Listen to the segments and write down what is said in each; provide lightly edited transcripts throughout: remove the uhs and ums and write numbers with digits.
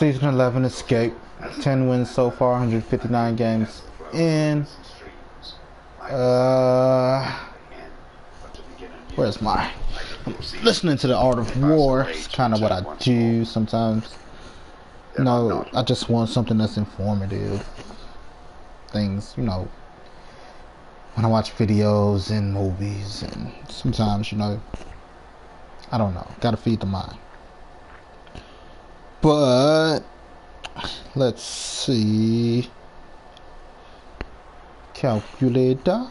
Season 11 escape. 10 wins so far, 159 games in. Where's my... I'm listening to the Art of War. It's kind of what I do sometimes. No, I just want something that's informative. Things, you know, when I watch videos and movies, and sometimes, you know, I don't know, gotta feed the mind. But let's see. Calculator.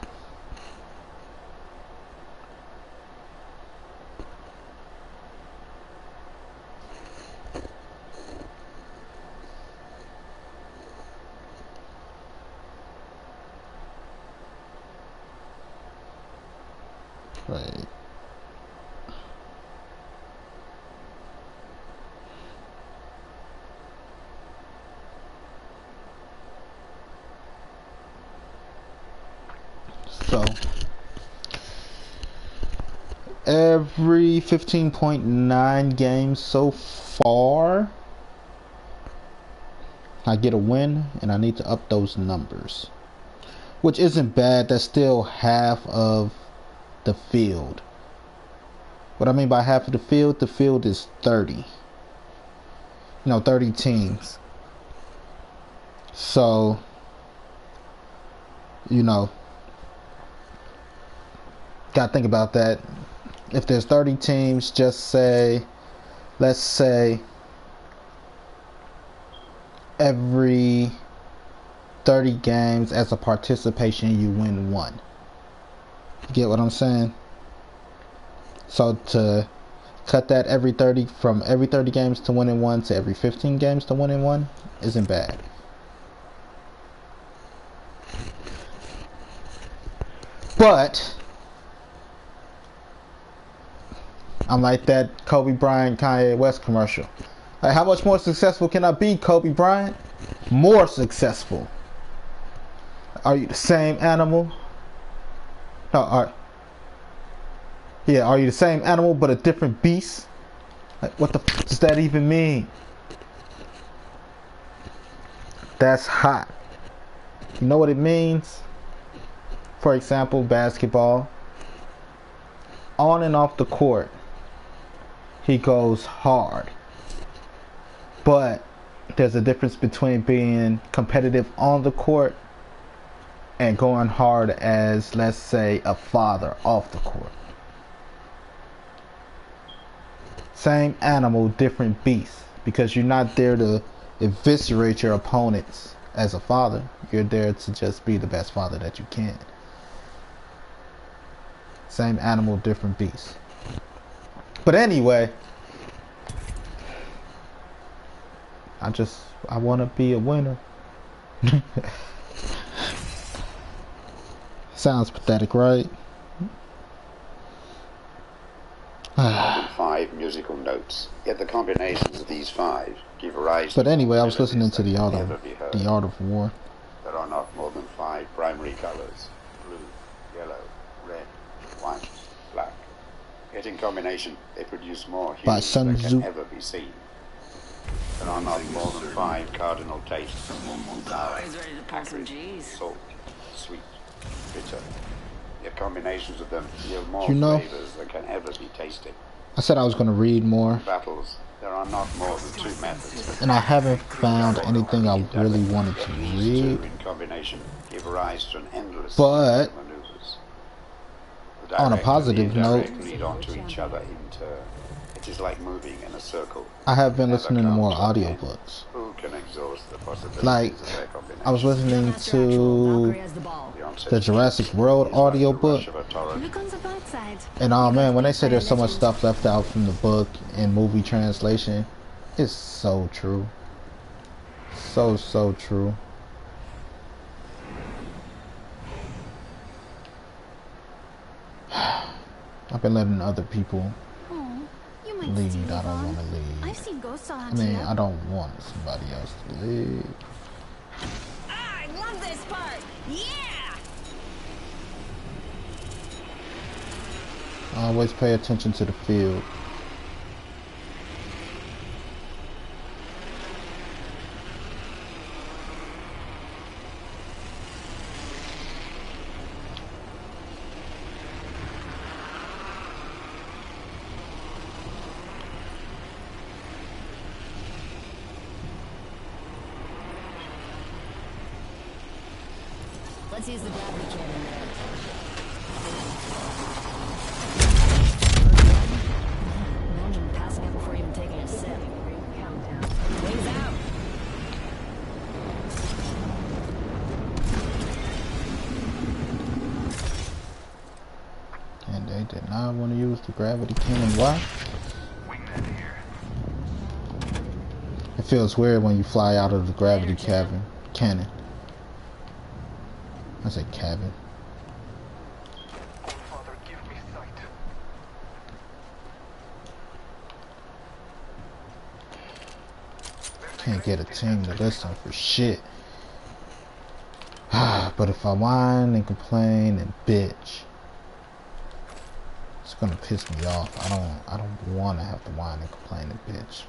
Right. So every 15.9 games so far, I get a win, and I need to up those numbers, which isn't bad. That's still half of the field. What I mean by half of the field is 30. You know, 30 teams. So, you know, gotta think about that. If there's 30 teams, just say, let's say every 30 games as a participation, you win one. You get what I'm saying? So to cut that from every 30 games to winning one to every 15 games to winning one isn't bad. But I'm like that Kobe Bryant, Kanye West commercial. Like, how much more successful can I be, Kobe Bryant? More successful. Are you the same animal? No, are you the same animal but a different beast? Like, what the f does that even mean? That's hot. You know what it means? For example, basketball. On and off the court, he goes hard. But there's a difference between being competitive on the court and going hard as, let's say, a father off the court. Same animal, different beast. Because you're not there to eviscerate your opponents as a father. You're there to just be the best father that you can. Same animal, different beast. But anyway, I want to be a winner. Sounds pathetic, right? 5 musical notes, yet the combinations of these 5 give rise But to anyway, I was listening to the Art never of War. There are not more than 5 primary colors: blue, yellow, red, white, black. Yet in combination, they produce more hues than can ever be seen. There are not more than 5 cardinal tastes: sour, acrid, salt, sweet, bitter. Yet combinations of them yield more flavors than can ever be tasted. I said I was going to read more. In battles, there are not more than 2 methods. And I haven't found anything I really wanted to read. In combination, give rise to an endless but maneuvers. on a positive note, lead onto each other in turn. It is like moving in a circle. I have been listening to more audiobooks. Who can exhaust the possibilities like, of their combination? I was listening to the Jurassic World audiobook. And oh man, when they say there's so much stuff left out from the book in movie translation, it's so true. So true. I've been letting other people lead. I don't want to lead. I don't want somebody else to lead. I love this part. Yeah. Always pay attention to the field. Let's use the gravity cannon there. Imagine passing out before even taking a sip. Wings out. And they did not want to use the gravity cannon. Why? It feels weird when you fly out of the gravity cannon. I said cabin. Father, give me sight. Can't get a team to listen for shit. But if I whine and complain and bitch, it's gonna piss me off. I don't wanna have to whine and complain and bitch.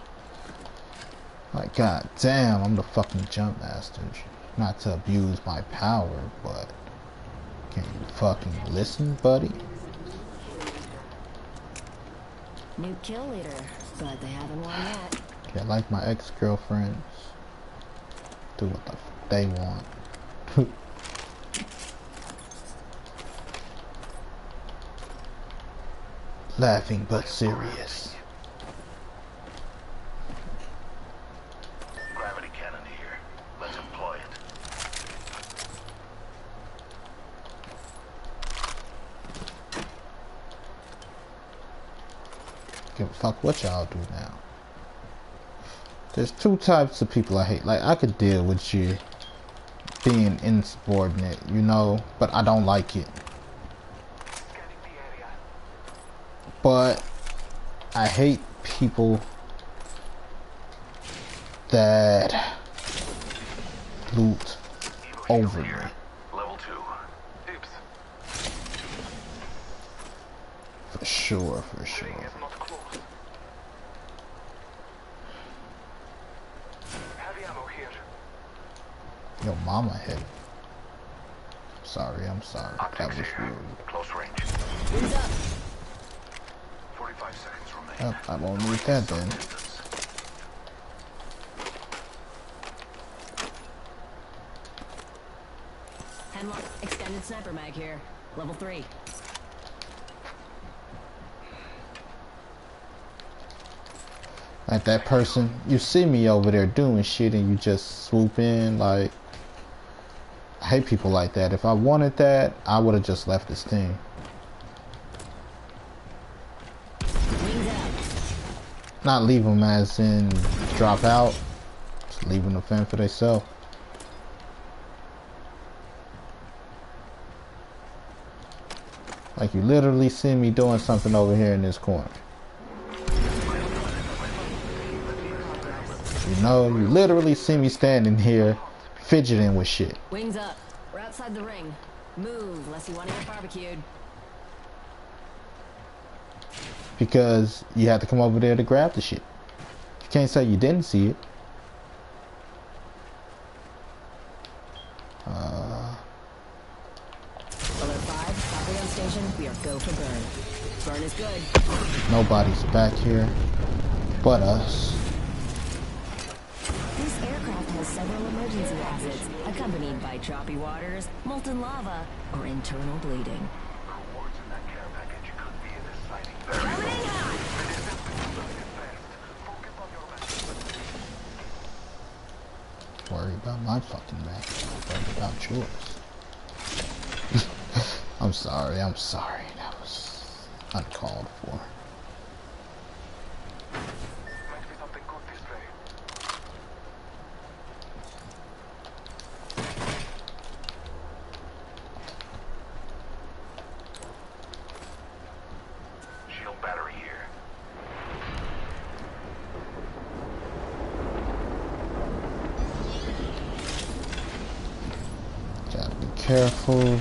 Like, god damn, I'm the fucking jump master. Not to abuse my power, but can you fucking listen, buddy? New kill leader, but they haven't won yet. Yeah, like my ex-girlfriends. Do what the f they want. Laughing but serious. Gravity cannon here. Let's employ it. Give a fuck what y'all do now. There's two types of people I hate. Like, I could deal with you being insubordinate, you know, but I don't like it. But I hate people that loot over me. Level 2. Oops. For sure, for sure. Ring is not close. Heavy ammo here. Your mama hit. Sorry, I'm sorry. That Optics was here. rude. Close range. Wings up. 45 seconds remain. Oh, I won't need that then. Hemlock extended sniper mag here. Level 3. Like that person, you see me over there doing shit and you just swoop in. Like, I hate people like that. If I wanted that, I would have just left this team. Wings out. Not leave them as in drop out. Just leaving them fend for themselves. Like, you literally see me doing something over here in this corner. You know, you literally see me standing here fidgeting with shit. Wings up. We're outside the ring. Move, unless you want to get barbecued. Because you had to come over there to grab the shit. You can't say you didn't see it. Alert 5, property on station. We are go for burn. Burn is good. Nobody's back here but us. This aircraft has several emergency exits, accompanied by choppy waters, molten lava, or internal bleeding. Rewards in that care package could be in this sighting. Coming in hot! Focus on your message. Worry about my fucking back. Worry about yours. I'm sorry. That was uncalled for. Might be something good this way. Shield battery here. Gotta be careful.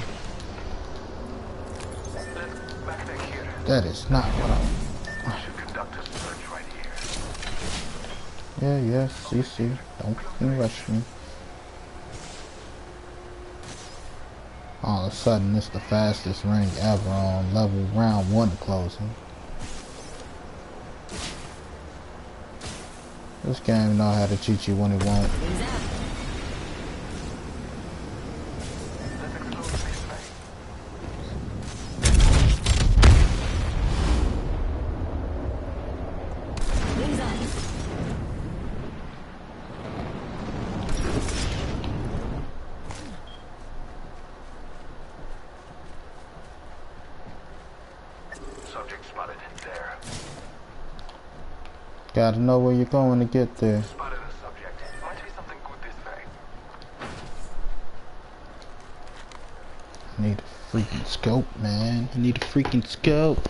Backpack here. That is not what Should conduct a search right here. Yeah, see. Don't fucking rush me. All of a sudden, it's the fastest ring ever on level round 1 closing. This game know how to cheat you when it won't. Wings out. Let's explore Gotta know where you're going to get there. Spotted a subject. Might be something good this way. I need a freaking scope, man. I need a freaking scope.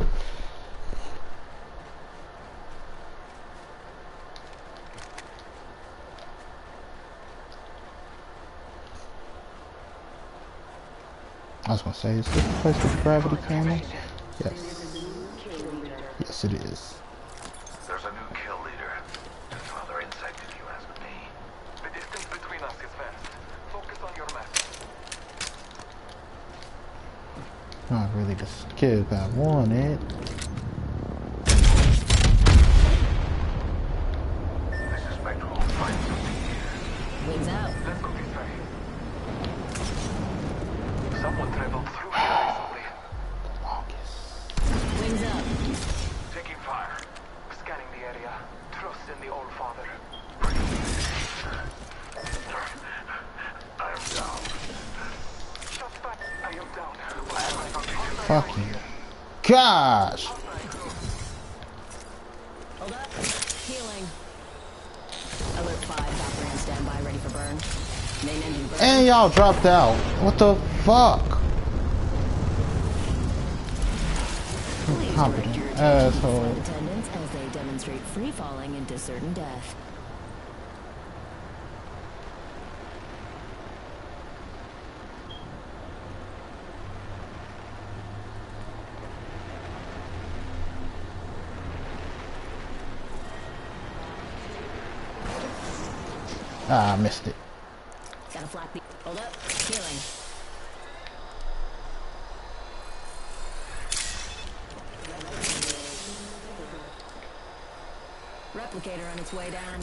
I was gonna say, is this the place with the gravity camera? Yes. Yes, it is. There's a new kill leader. Just another insect if you ask me. The distance between us is vast. Focus on your map. Not really the skill I wanted. I suspect we'll find something here. Wings out. Let's go this way. Someone traveled through here recently. Wings up. Taking fire. Scanning the area. Trust in the Old Father. I am down. Shots back. I am down. Fucking gosh! Hold up. Healing. Alert 5. Doppler on standby, ready for burn. Main engine burn. And y'all dropped out. What the fuck? Please Incompetent direct your attention to asshole. flight attendants as they demonstrate free falling into certain death. Ah, I missed it. Gotta flap the. Hold up. Healing. Replicator on its way down.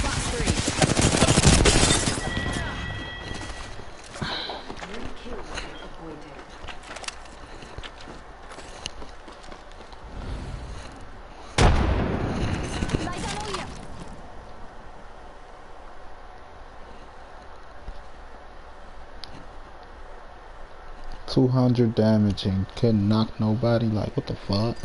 Box 3. Light ammo here. 200 damage and couldn't knock nobody. Like, what the fuck?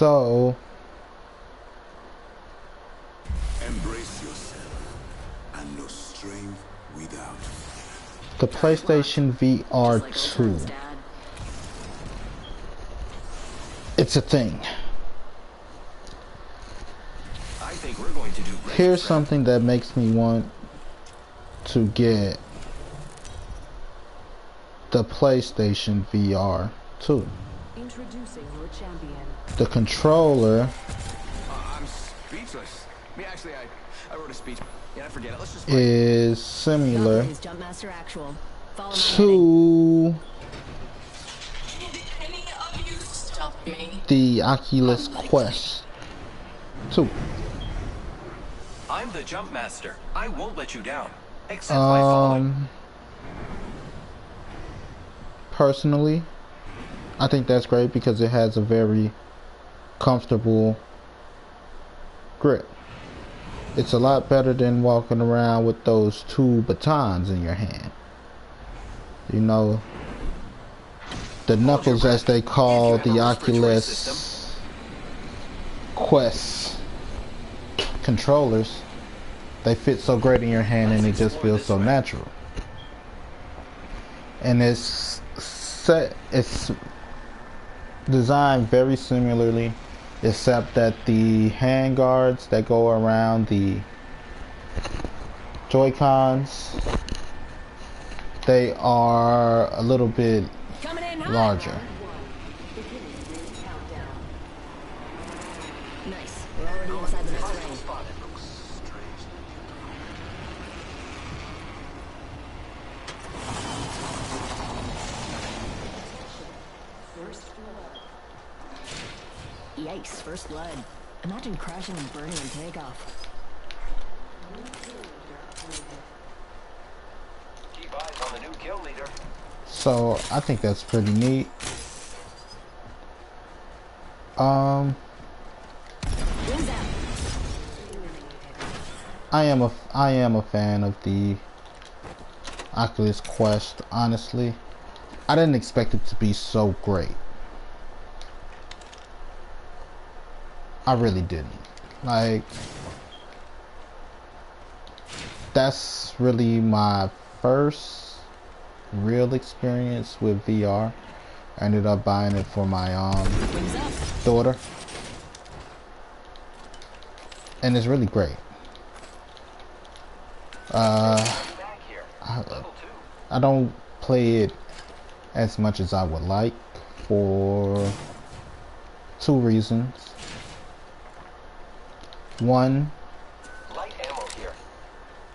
So, Embrace yourself and no strength without. the PlayStation VR Just like 2. old times, Dad. It's a thing. I think we're going to do great. Here's something that makes me want to get the PlayStation VR 2. Introducing your champion. The controller I'm speechless. Me, actually, I wrote a speech. Yeah, I forget it. Let's just play. is similar Valkyrie's Jumpmaster Actual. Follow my heading. to the Oculus Quest 2. I'm the jump master. I won't let you down. Except by following. Personally, I think that's great because it has a very comfortable grip. It's a lot better than walking around with those two batons in your hand. You know, the knuckles, as they call the Oculus Quest controllers, they fit so great in your hand and it just feels so natural. And it's designed very similarly, except that the hand guards that go around the Joy-Cons, they are a little bit Coming in hot. larger. Nice. We're already inside the next ring. Yikes, first blood. Imagine crashing and burning in takeoff. Keep eyes on the new kill leader. So I think that's pretty neat. Wings out. I am a fan of the Oculus Quest, honestly. I didn't expect it to be so great. I really didn't. Like, that's really my first real experience with VR. I ended up buying it for my daughter. And it's really great. I don't play it as much as I would like for two reasons. One,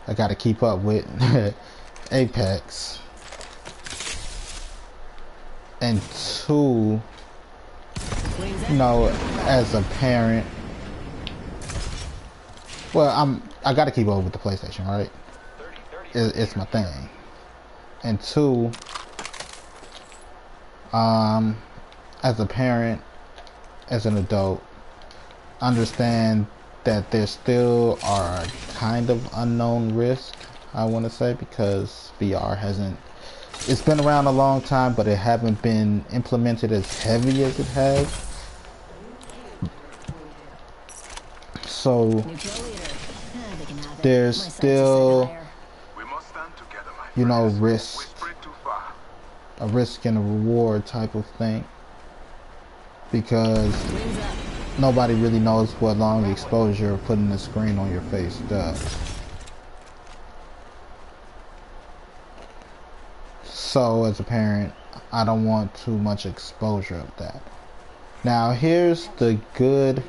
I gotta keep up with Apex. And two, you know, as a parent, well, I gotta keep up with the PlayStation, right? It's my thing. And two, as a parent, as an adult, understand that there still are kind of unknown risks, I want to say, because VR hasn't, it's been around a long time, but it haven't been implemented as heavy as it has. So there's still, you know, a risk and a reward type of thing, because nobody really knows what long exposure of putting the screen on your face does. So as a parent, I don't want too much exposure of that. Now here's the good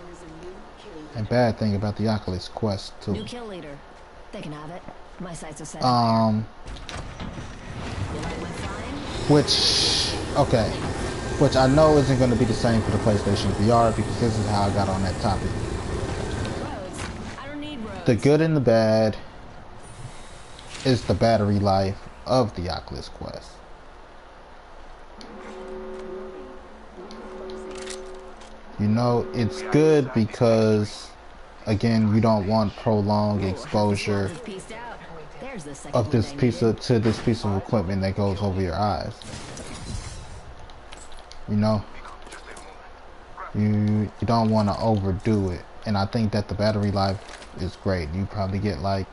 and bad thing about the Oculus Quest 2. New kill leader. They can have it. My sights are set. Which I know isn't going to be the same for the PlayStation VR, because this is how I got on that topic. Roads. I don't need roads. The good and the bad is the battery life of the Oculus Quest. You know, it's good because, again, you don't want prolonged exposure of this piece of equipment that goes over your eyes. You know, you don't want to overdo it, and I think that the battery life is great. You probably get like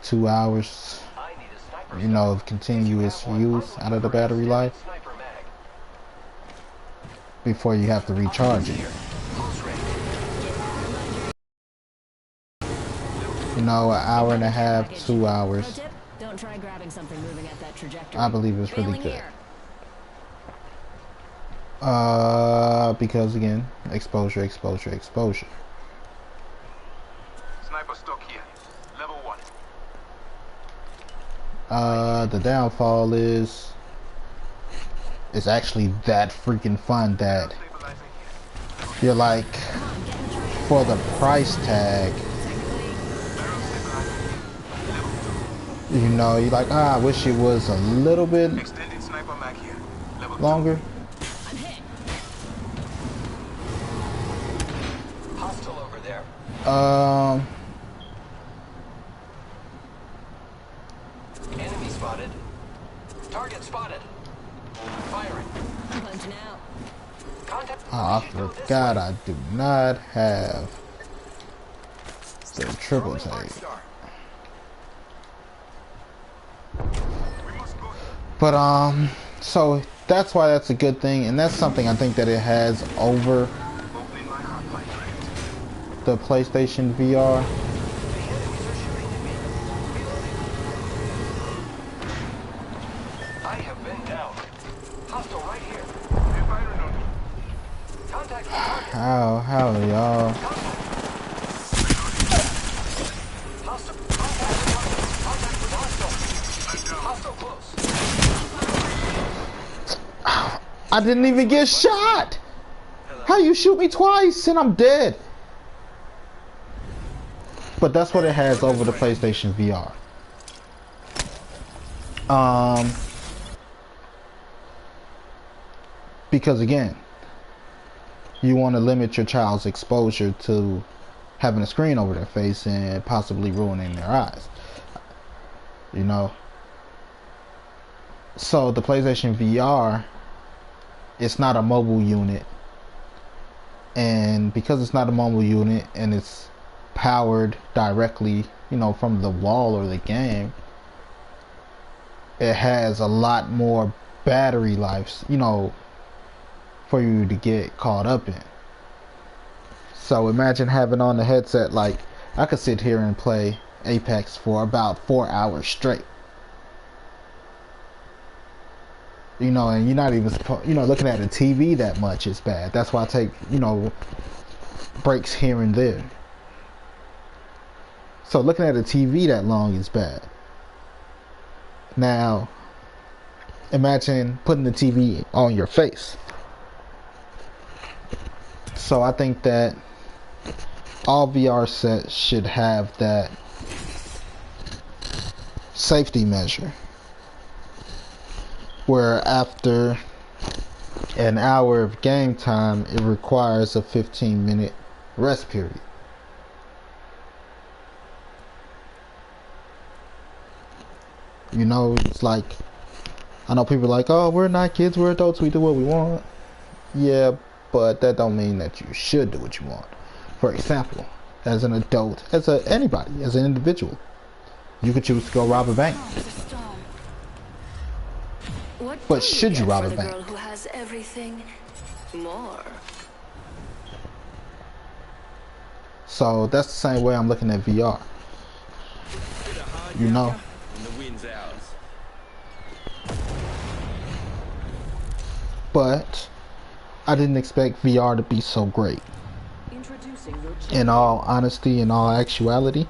2 hours, you know, of continuous use out of the battery life before you have to recharge it. You know, an hour and a half, 2 hours. Don't try grabbing something moving at that trajectory. I believe it's really good. Because again, exposure. Sniper stock here. Level 1. The downfall is it's actually that freaking fun that you're like, for the price tag, you know, you're like, I wish it was a little bit longer. Enemy spotted. Target spotted. Firing. Punching out. Contact. Oh, I forgot I do not have the triple tag. But so that's why that's a good thing, and that's something I think that it has over the PlayStation VR. I have been down. Hostile right here. Contact. How y'all? I didn't even get shot. How you shoot me twice and I'm dead? But that's what it has over the PlayStation VR. Because again, you want to limit your child's exposure to having a screen over their face and possibly ruining their eyes. You know? So the PlayStation VR, it's not a mobile unit. And because it's not a mobile unit and it's powered directly, you know, from the wall or the game, it has a lot more battery life, you know, for you to get caught up in. So imagine having on the headset, like I could sit here and play Apex for about 4 hours straight. You know, and you're not even, you know, looking at a TV that much is bad. That's why I take, you know, breaks here and there. So looking at a TV that long is bad. Now, imagine putting the TV on your face. So I think that all VR sets should have that safety measure, where after an hour of game time, it requires a 15-minute rest period. You know, it's like, I know people are like, oh, we're not kids, we're adults, we do what we want. Yeah, but that don't mean that you should do what you want. For example, as an adult, as anybody, as an individual, you could choose to go rob a bank. But should you rob a bank? Girl who has everything more. So that's the same way I'm looking at VR. You know? But I didn't expect VR to be so great. In all honesty, in all actuality.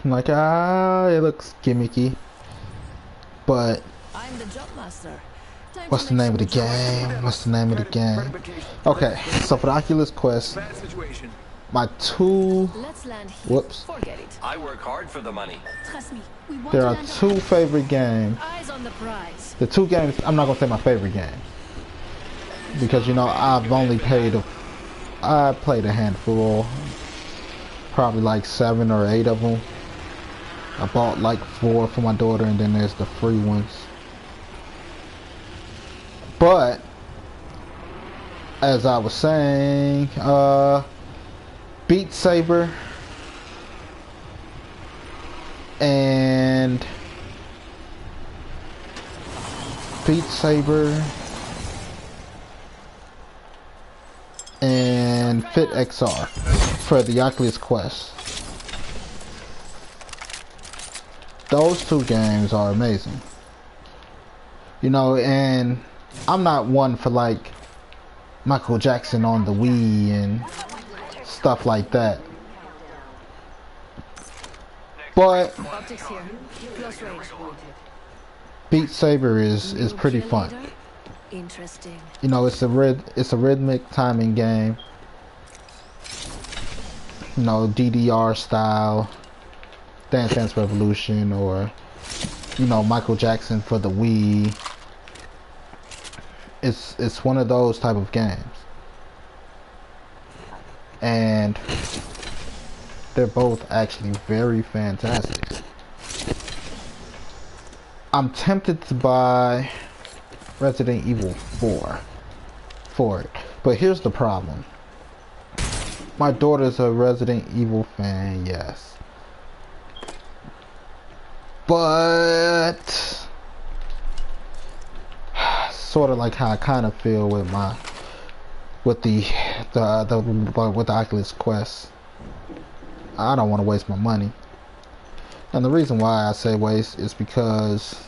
I'm like, it looks gimmicky. But I'm the jump master. what's the name of the game? What's the name of the game? Okay, so for the Oculus Quest, my two, whoops, I work hard for the money. there are two favorite games. Eyes on the prize. The two games, I'm not gonna say my favorite game, because you know I've only played I played a handful, probably like 7 or 8 of them. I bought like 4 for my daughter, and then there's the free ones. But as I was saying, Beat Saber and Fit XR for the Oculus Quest. Those two games are amazing. You know, and I'm not one for like Michael Jackson on the Wii and stuff like that. But Beat Saber is pretty fun. Interesting. You know, it's a rhythmic timing game. You know, DDR style, Dance Dance Revolution, or you know, Michael Jackson for the Wii. It's one of those type of games, and they're both actually very fantastic. I'm tempted to buy Resident Evil 4 for it, but here's the problem. My daughter's a Resident Evil fan, yes, but sort of like how I kind of feel with the Oculus Quest. I don't want to waste my money, and the reason why I say waste is because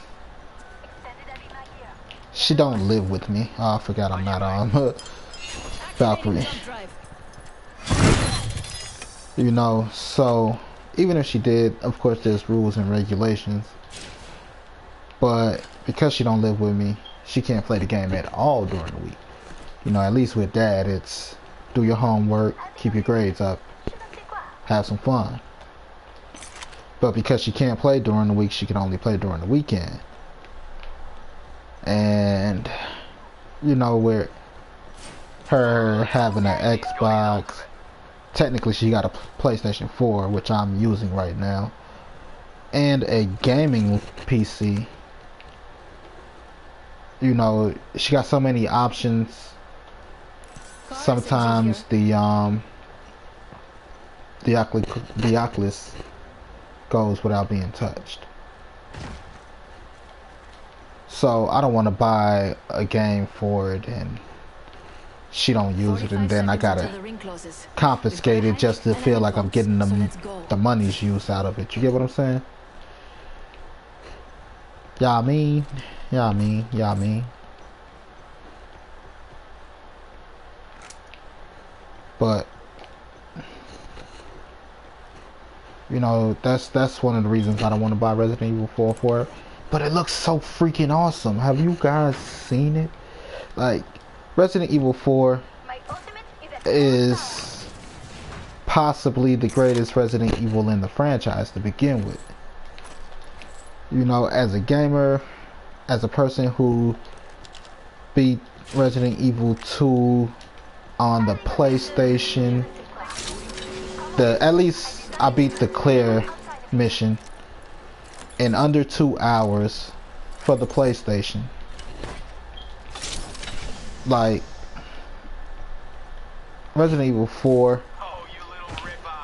she don't live with me. Oh, I forgot I'm not on Valkyrie. You know, so even if she did, of course there's rules and regulations, but because she don't live with me, she can't play the game at all during the week. You know, at least with that, it's do your homework, keep your grades up, have some fun. But because she can't play during the week, she can only play during the weekend. And, you know, with her having an Xbox, technically she got a PlayStation 4, which I'm using right now, and a gaming PC. You know, she got so many options. Sometimes the Oculus goes without being touched. So I don't want to buy a game for it and she don't use it, and then I gotta confiscate it just to feel like I'm getting the money's use out of it. You get what I'm saying? Yeah, I mean. But you know, that's one of the reasons I don't want to buy Resident Evil 4 for it. But it looks so freaking awesome. Have you guys seen it? Like, Resident Evil 4 is possibly the greatest Resident Evil in the franchise to begin with. You know, as a gamer, as a person who beat Resident Evil 2 on the PlayStation, at least I beat the clear mission in under 2 hours for the PlayStation. Like, Resident Evil 4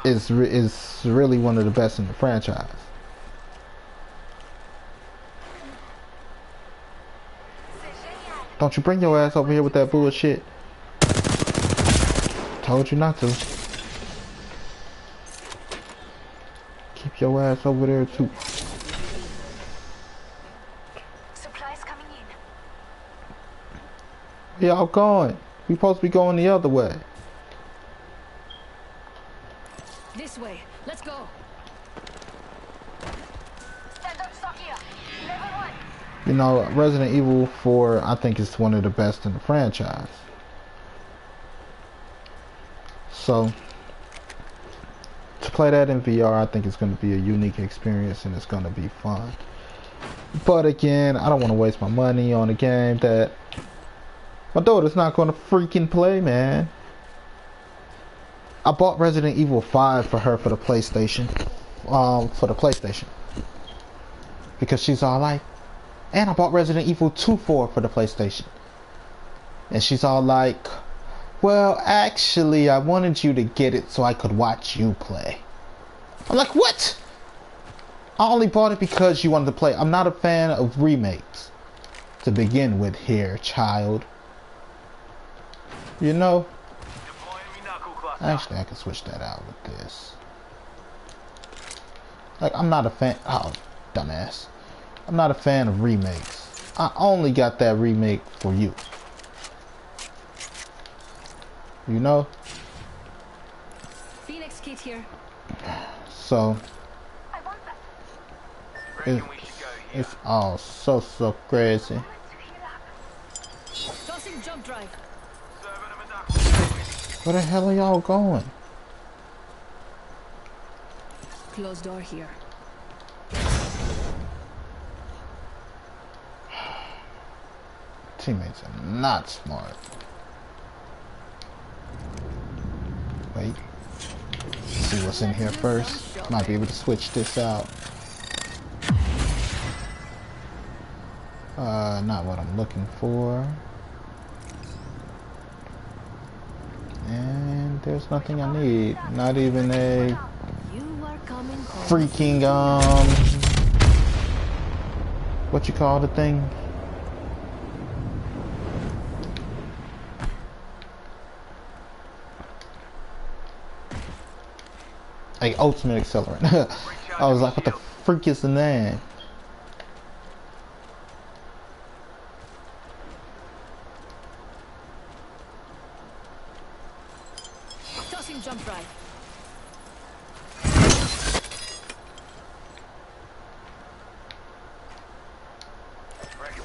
is really one of the best in the franchise. Don't you bring your ass over here with that bullshit. Told you not to. Keep your ass over there too. Supplies coming in. Where y'all going? We supposed to be going the other way. This way. Let's go. Standard stock here. Level 1. You know, Resident Evil 4, I think is one of the best in the franchise. So, to play that in VR, I think it's going to be a unique experience and it's going to be fun. But again, I don't want to waste my money on a game that my daughter's not going to freaking play, man. I bought Resident Evil 5 for her for the PlayStation. Because she's all like, and I bought Resident Evil 2 for the PlayStation. And she's all like, well, actually, I wanted you to get it so I could watch you play. I'm like, what? I only bought it because you wanted to play. I'm not a fan of remakes to begin with here, child. You know? Actually, I can switch that out with this. Like, I'm not a fan. Oh, dumbass. I'm not a fan of remakes. I only got that remake for you. You know? Phoenix kit here. So it's all so crazy. Tossing jump drive. Where the hell are y'all going? Closed door here. Teammates are not smart. Wait. See what's in here first. Might be able to switch this out. Not what I'm looking for. And there's nothing I need. Not even a freaking what you call the thing? Like ultimate accelerant. I was like, what the freak is the name? Tossing jump drive.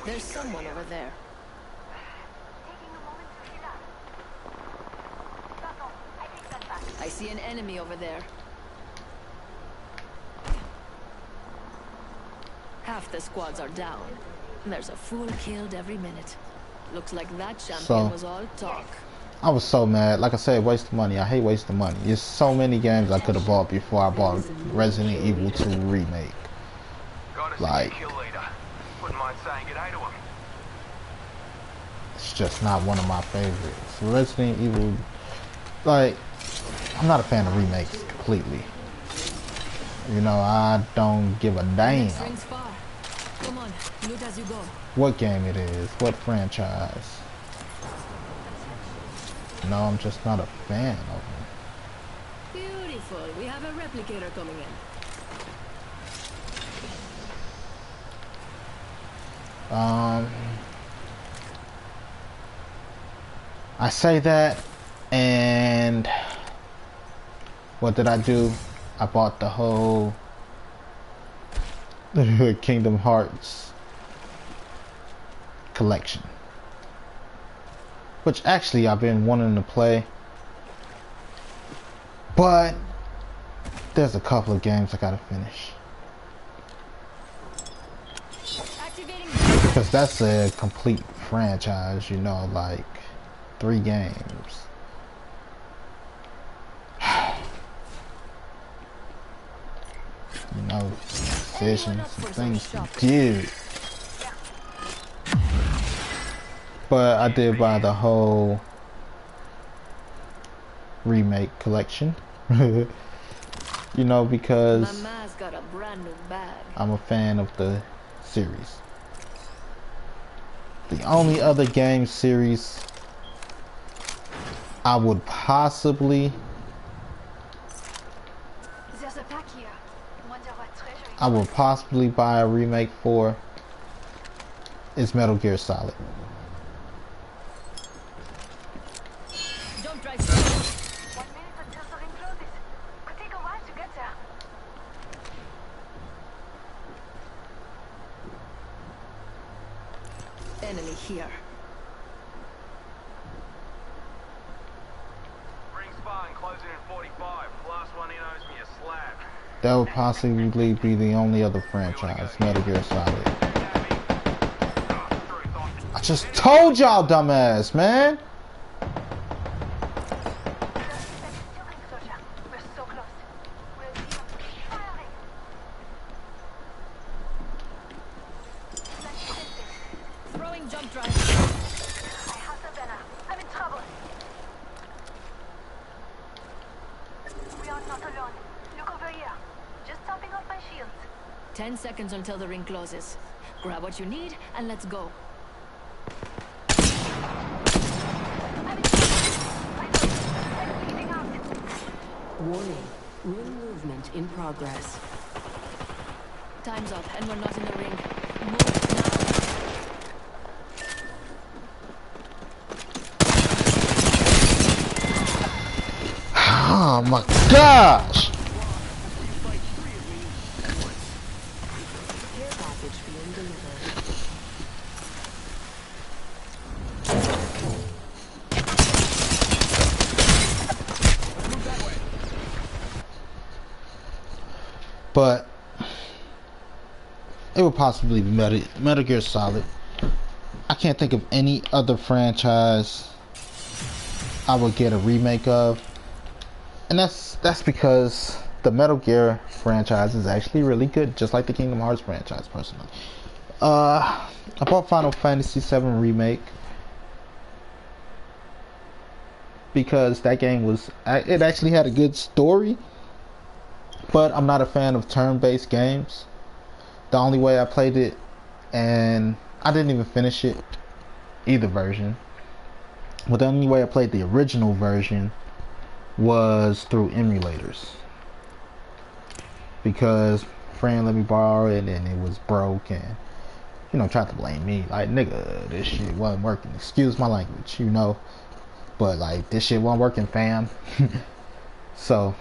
There's someone over there. I see an enemy over there. Half the squads are down. There's a fool killed every minute. Looks like that champion was all talk. I was so mad. Like I said, wasting money. I hate wasting money. There's so many games I could have bought before I bought Resident Evil 2 Remake. Like, Wouldn't mind saying good day to him. it's just not one of my favorites. Resident Evil, like, I'm not a fan of remakes completely. You know, I don't give a damn Come on, loot as you go. what game it is, what franchise. No, I'm just not a fan of them. Beautiful. We have a replicator coming in. I say that, and what did I do? I bought the whole Kingdom Hearts collection, which actually I've been wanting to play, but there's a couple of games I gotta finish. Because that's a complete franchise, you know, like 3 games. You know, sessions and things to do. But I did buy the whole remake collection. You know, because Mama's got a brand new bag. I'm a fan of the series. The only other game series I would possibly There's a pack here. Wonder what treasure it I would possibly buy a remake for is Metal Gear Solid. Don't drive. 1 minute until the ring closes. Could take a while to get there. Enemy here. Ring spine closing in 45. Last one in owes me a slab. That would possibly be the only other franchise, Metal Gear Solid. I just told y'all, dumbass, man! We're so close. We'll see them firing. Let's hit this. Throwing jump drive. I have the banner. I'm in trouble. We are not alone. Look over here. Just topping off my shields. 10 seconds until the ring closes. Grab what you need and let's go. I'm in trouble. I'm bleeding out. Warning. Ring movement in progress. Time's up and we're not in the ring. Move Oh my gosh! now. Care package being delivered. But it would possibly be Metal Gear Solid. I can't think of any other franchise I would get a remake of, and that's because the Metal Gear franchise is actually really good, just like the Kingdom Hearts franchise. Personally, I bought Final Fantasy VII Remake because that game it actually had a good story, but I'm not a fan of turn-based games. The only way I played it, and I didn't even finish it, either version, but the only way I played the original version was through emulators, because a friend let me borrow it and it was broke, and you know, tried to blame me, like, nigga, this shit wasn't working, excuse my language, you know, but like, this shit wasn't working, fam. So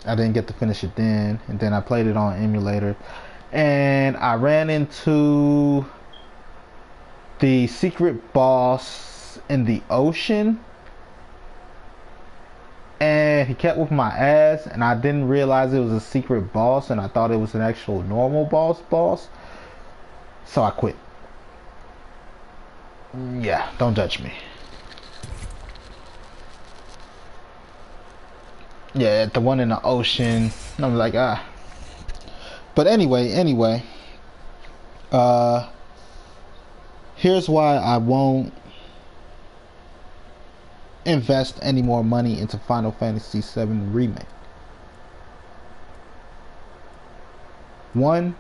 I didn't get to finish it then, and then I played it on emulator, and I ran into the secret boss in the ocean, and and he kept with my ass, and I didn't realize it was a secret boss, and I thought it was an actual normal boss. So I quit. Yeah, don't judge me. Yeah, the one in the ocean. And I'm like, ah. But anyway, here's why I won't invest any more money into Final Fantasy VII Remake. One,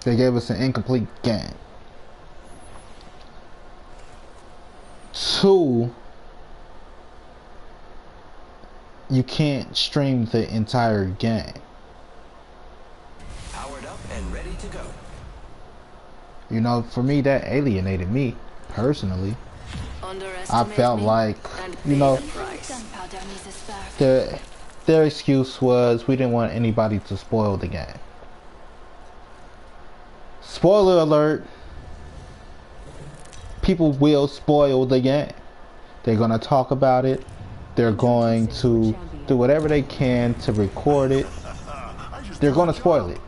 they gave us an incomplete game. Two, you can't stream the entire game. Powered up and ready to go. You know, for me, that alienated me personally. I felt like, you know, their excuse was we didn't want anybody to spoil the game. Spoiler alert, people will spoil the game. They're going to talk about it. They're going to do whatever they can to record it. They're going to spoil it.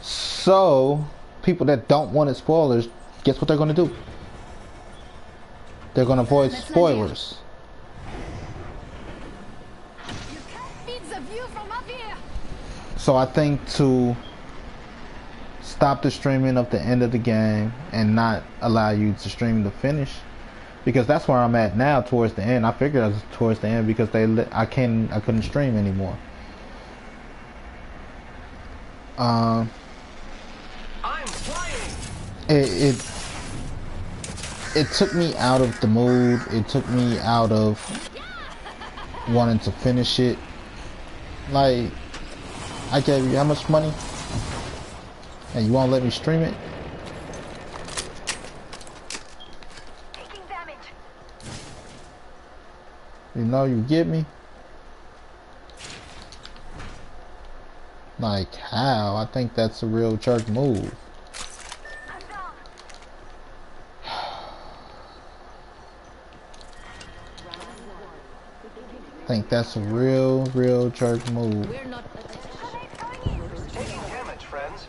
So, people that don't want it spoilers, guess what they're going to do? They're going to avoid spoilers. So I think to stop the streaming of the end of the game and not allow you to stream the finish, because that's where I'm at now towards the end. I figured I was towards the end because I couldn't stream anymore. I'm flying. It took me out of the mood. It took me out of wanting to finish it. Like, I gave you how much money? And you won't let me stream it? Taking damage. You know, you get me? Like, how? I think that's a real jerk move. I'm down. I think that's a real jerk move. We're not Taking damage, friends.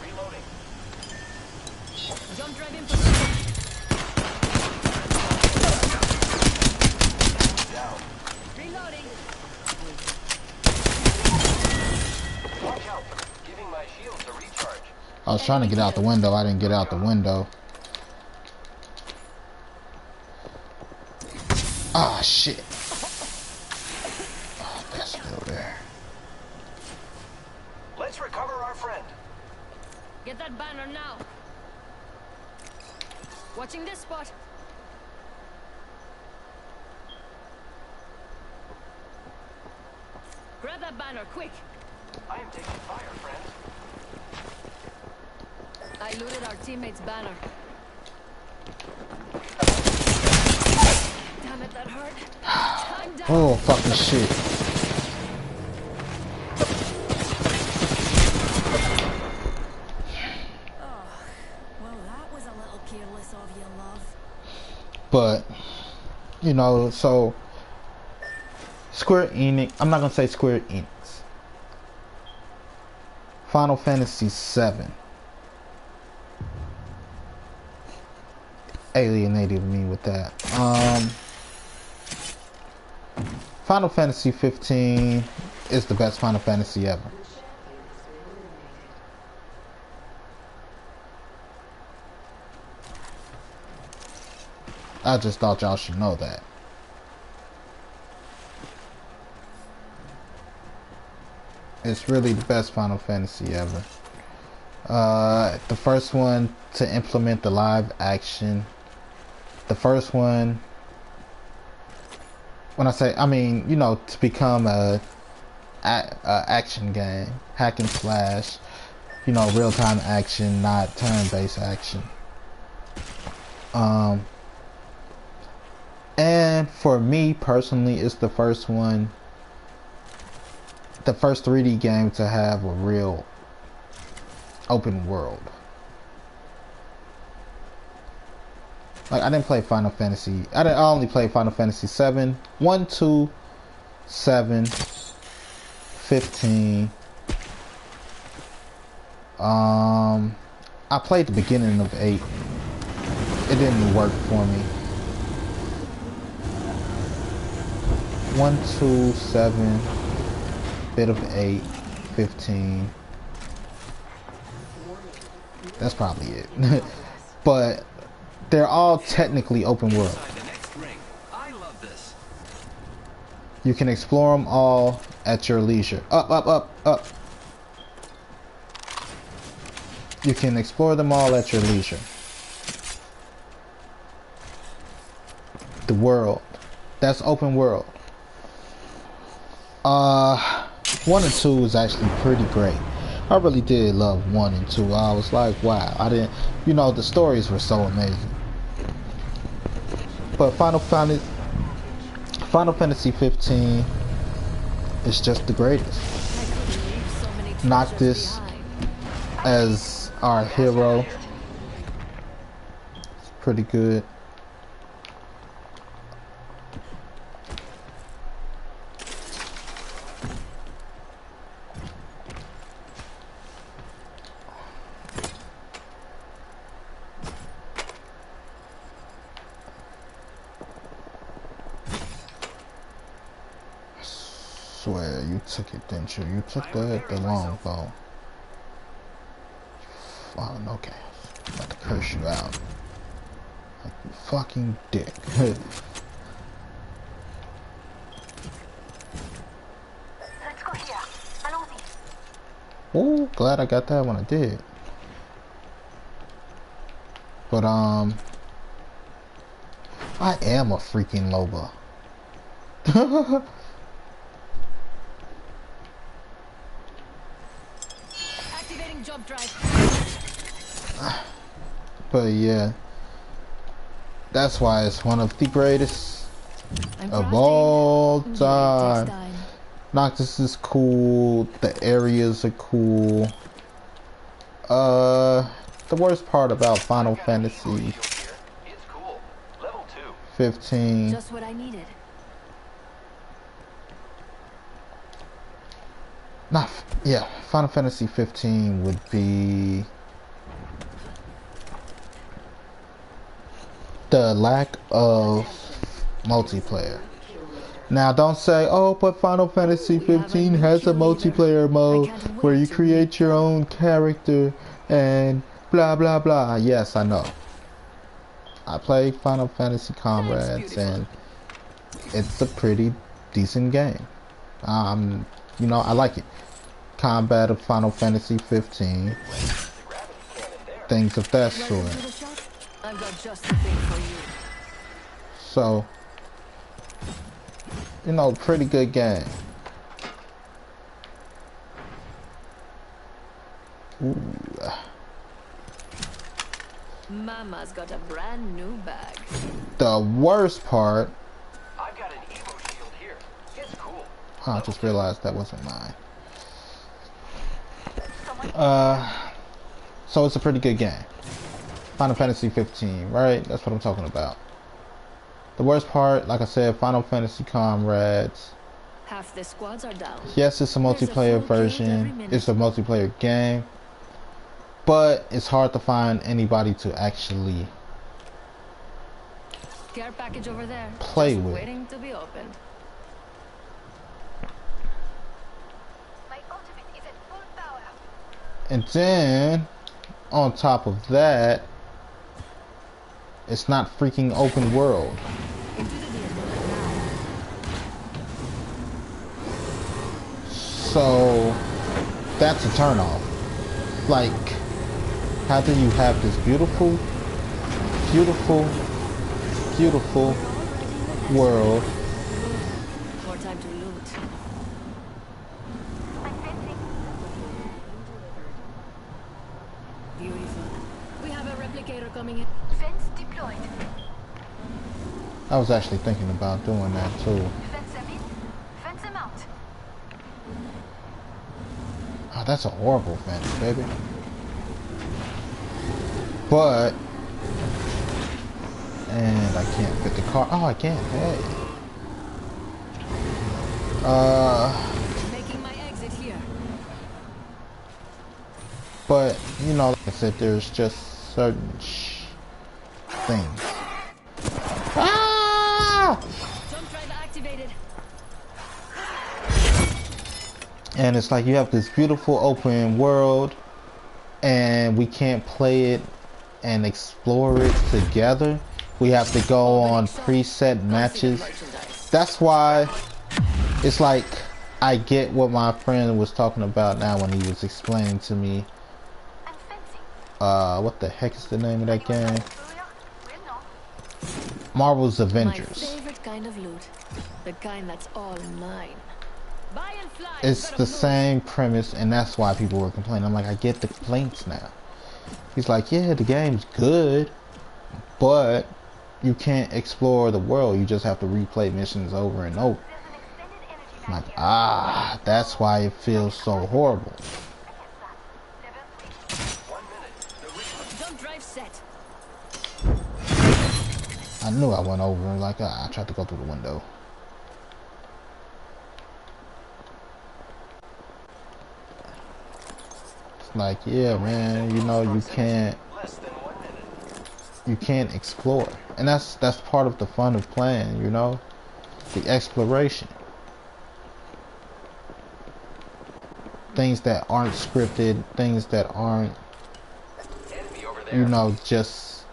Reloading. jump drive in for Down. reloading. Watch out. Giving my shields a recharge. I was trying to get out the window. I didn't get out the window. Ah, shit. Oh, that's still there. Let's recover our friend. Get that banner now. Watching this spot. Grab that banner, quick. I am taking fire, friend. I looted our teammate's banner. Damn it, that hurt. Time down. Oh, fucking shit. Well, that was a little careless of you, love. But, you know, so Square Enix, I'm not gonna say Square Enix. Final Fantasy VII alienated me with that. Final Fantasy 15 is the best Final Fantasy ever. I just thought y'all should know that. It's really the best Final Fantasy ever. The first one to implement the live action. The first one, when I say, I mean, you know, to become a action game, hack and slash, you know, real-time action, not turn-based action. And for me personally, it's the first one the first 3D game to have a real open world. Like, I didn't play Final Fantasy. I only played Final Fantasy 7, 1, 2, 7, 15. I played the beginning of 8. It didn't work for me. 1, 2, 7, bit of 8, 15. That's probably it. But they're all technically open world. You can explore them all at your leisure. Up, up, up, up. You can explore them all at your leisure. The world. That's open world. 1 and 2 is actually pretty great. I really did love 1 and 2. I was like, wow. I didn't, you know, the stories were so amazing. But Final Fantasy 15 is just the greatest. Noctis as our hero. It's pretty good. Swear you took it, didn't you? You took the longbow. Oh, okay. I'm about to curse you out. Like you fucking dick. Let's go here. Allons-y. Oh, glad I got that when I did. But I am a freaking Loba. Activating jump drive. But yeah, that's why it's one of the greatest of all time. Noctis is cool. The areas are cool. The worst part about Final Fantasy 15. Just what I needed. Yeah, Final Fantasy 15 would be the lack of multiplayer. Now don't say, oh, but Final Fantasy 15 has a multiplayer mode where you create your own character and blah blah blah. Yes, I know. I play Final Fantasy Comrades and it's a pretty decent game. You know, I like it. Combat of Final Fantasy 15. Things of that sort. I've got just the thing for you. So, you know, pretty good game. Ooh. Mama's got a brand new bag. The worst part. I've got an Evo shield here. It's cool. I just realized that wasn't mine. So it's a pretty good game. Final Fantasy 15, right? That's what I'm talking about. The worst part, like I said, Final Fantasy Comrades. Half the squads are down. Yes, it's a multiplayer version. It's a multiplayer game. But it's hard to find anybody to actually Care package over there. Play Just with. Waiting to be opened. My ultimate is at full power. And then, on top of that, it's not freaking open world. Into the vehicle now. So, that's a turnoff. Like, how do you have this beautiful, beautiful, beautiful world? More time to loot. I'm fencing. Beautiful. We have a replicator coming in. Fence deployed. I was actually thinking about doing that too. Fence them in. Fence them out. that's a horrible finish, baby. But, and I can't fit the car. Oh, I can't. Hey. Making my exit here. But, you know, like I said, there's just certain things. Ah! Jump drive activated. And it's like you have this beautiful open world and we can't play it and explore it together. We have to go on preset matches. That's why it's like I get what my friend was talking about now when he was explaining to me what the heck is the name of that game? Marvel's Avengers. My favorite kind of loot. The kind that's all in line. Buy and fly. It's the same premise, and that's why people were complaining. I'm like, I get the complaints now. He's like, yeah, the game's good, but you can't explore the world. You just have to replay missions over and over. I'm like, ah, that's why it feels so horrible. Jump drive set. I knew I went over, like, I tried to go through the window. It's like, yeah, man, you know, you can't explore. And that's part of the fun of playing, you know? The exploration. Things that aren't scripted, things that aren't, you know, just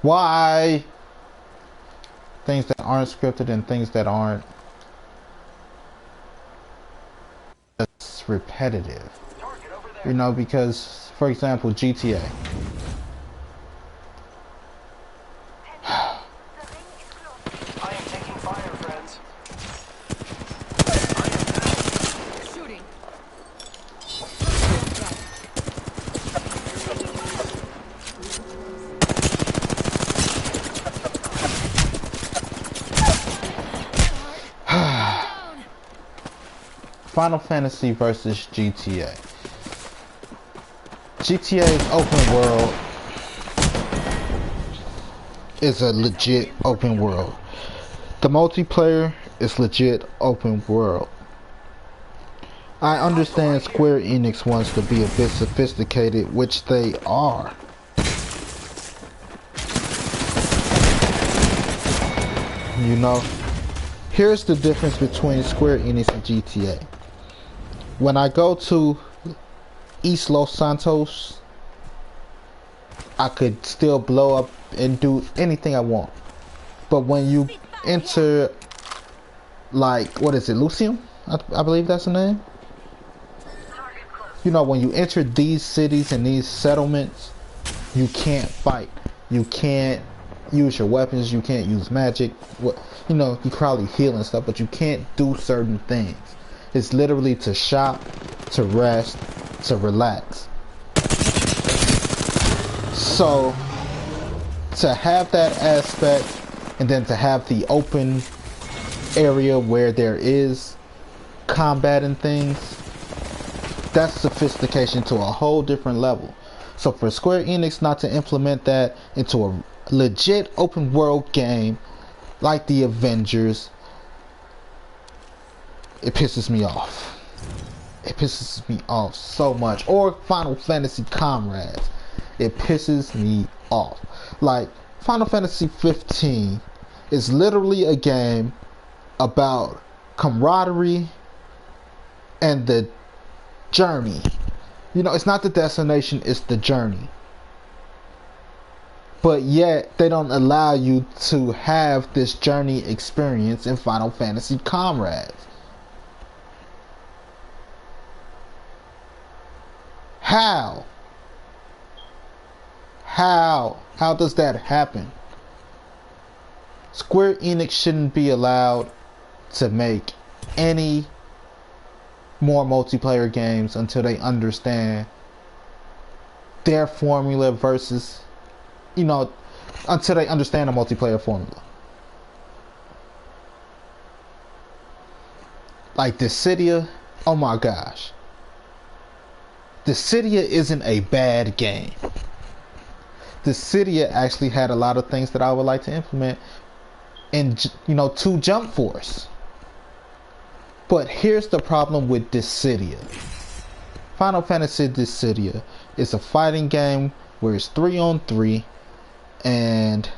why? Things that aren't scripted and things that aren't just repetitive. You know, because, for example, GTA. I am taking fire, friends. Shooting. Final Fantasy versus GTA. GTA's open world is a legit open world. The multiplayer is legit open world. I understand Square Enix wants to be a bit sophisticated, which they are. You know, here's the difference between Square Enix and GTA. When I go to East Los Santos, I could still blow up and do anything I want. But when you enter, like, what is it, Lucium? I believe that's the name. You know, when you enter these cities and these settlements, you can't fight. You can't use your weapons. You can't use magic. You know, you probably heal and stuff, but you can't do certain things. It's literally to shop, to rest, to relax. So, to have that aspect, and then to have the open area where there is combat and things, that's sophistication to a whole different level. So for Square Enix not to implement that into a legit open world game like the Avengers, it pisses me off. It pisses me off so much. Or Final Fantasy Comrades. It pisses me off. Like, Final Fantasy 15 is literally a game about camaraderie and the journey. You know, it's not the destination, it's the journey. But yet, they don't allow you to have this journey experience in Final Fantasy Comrades. How? How does that happen? Square Enix shouldn't be allowed to make any more multiplayer games until they understand their formula versus, you know, until they understand the multiplayer formula. Like Dissidia, oh my gosh. Dissidia isn't a bad game. Dissidia actually had a lot of things that I would like to implement in, you know, to Jump Force. But here's the problem with Dissidia. Final Fantasy Dissidia is a fighting game where it's 3-on-3, and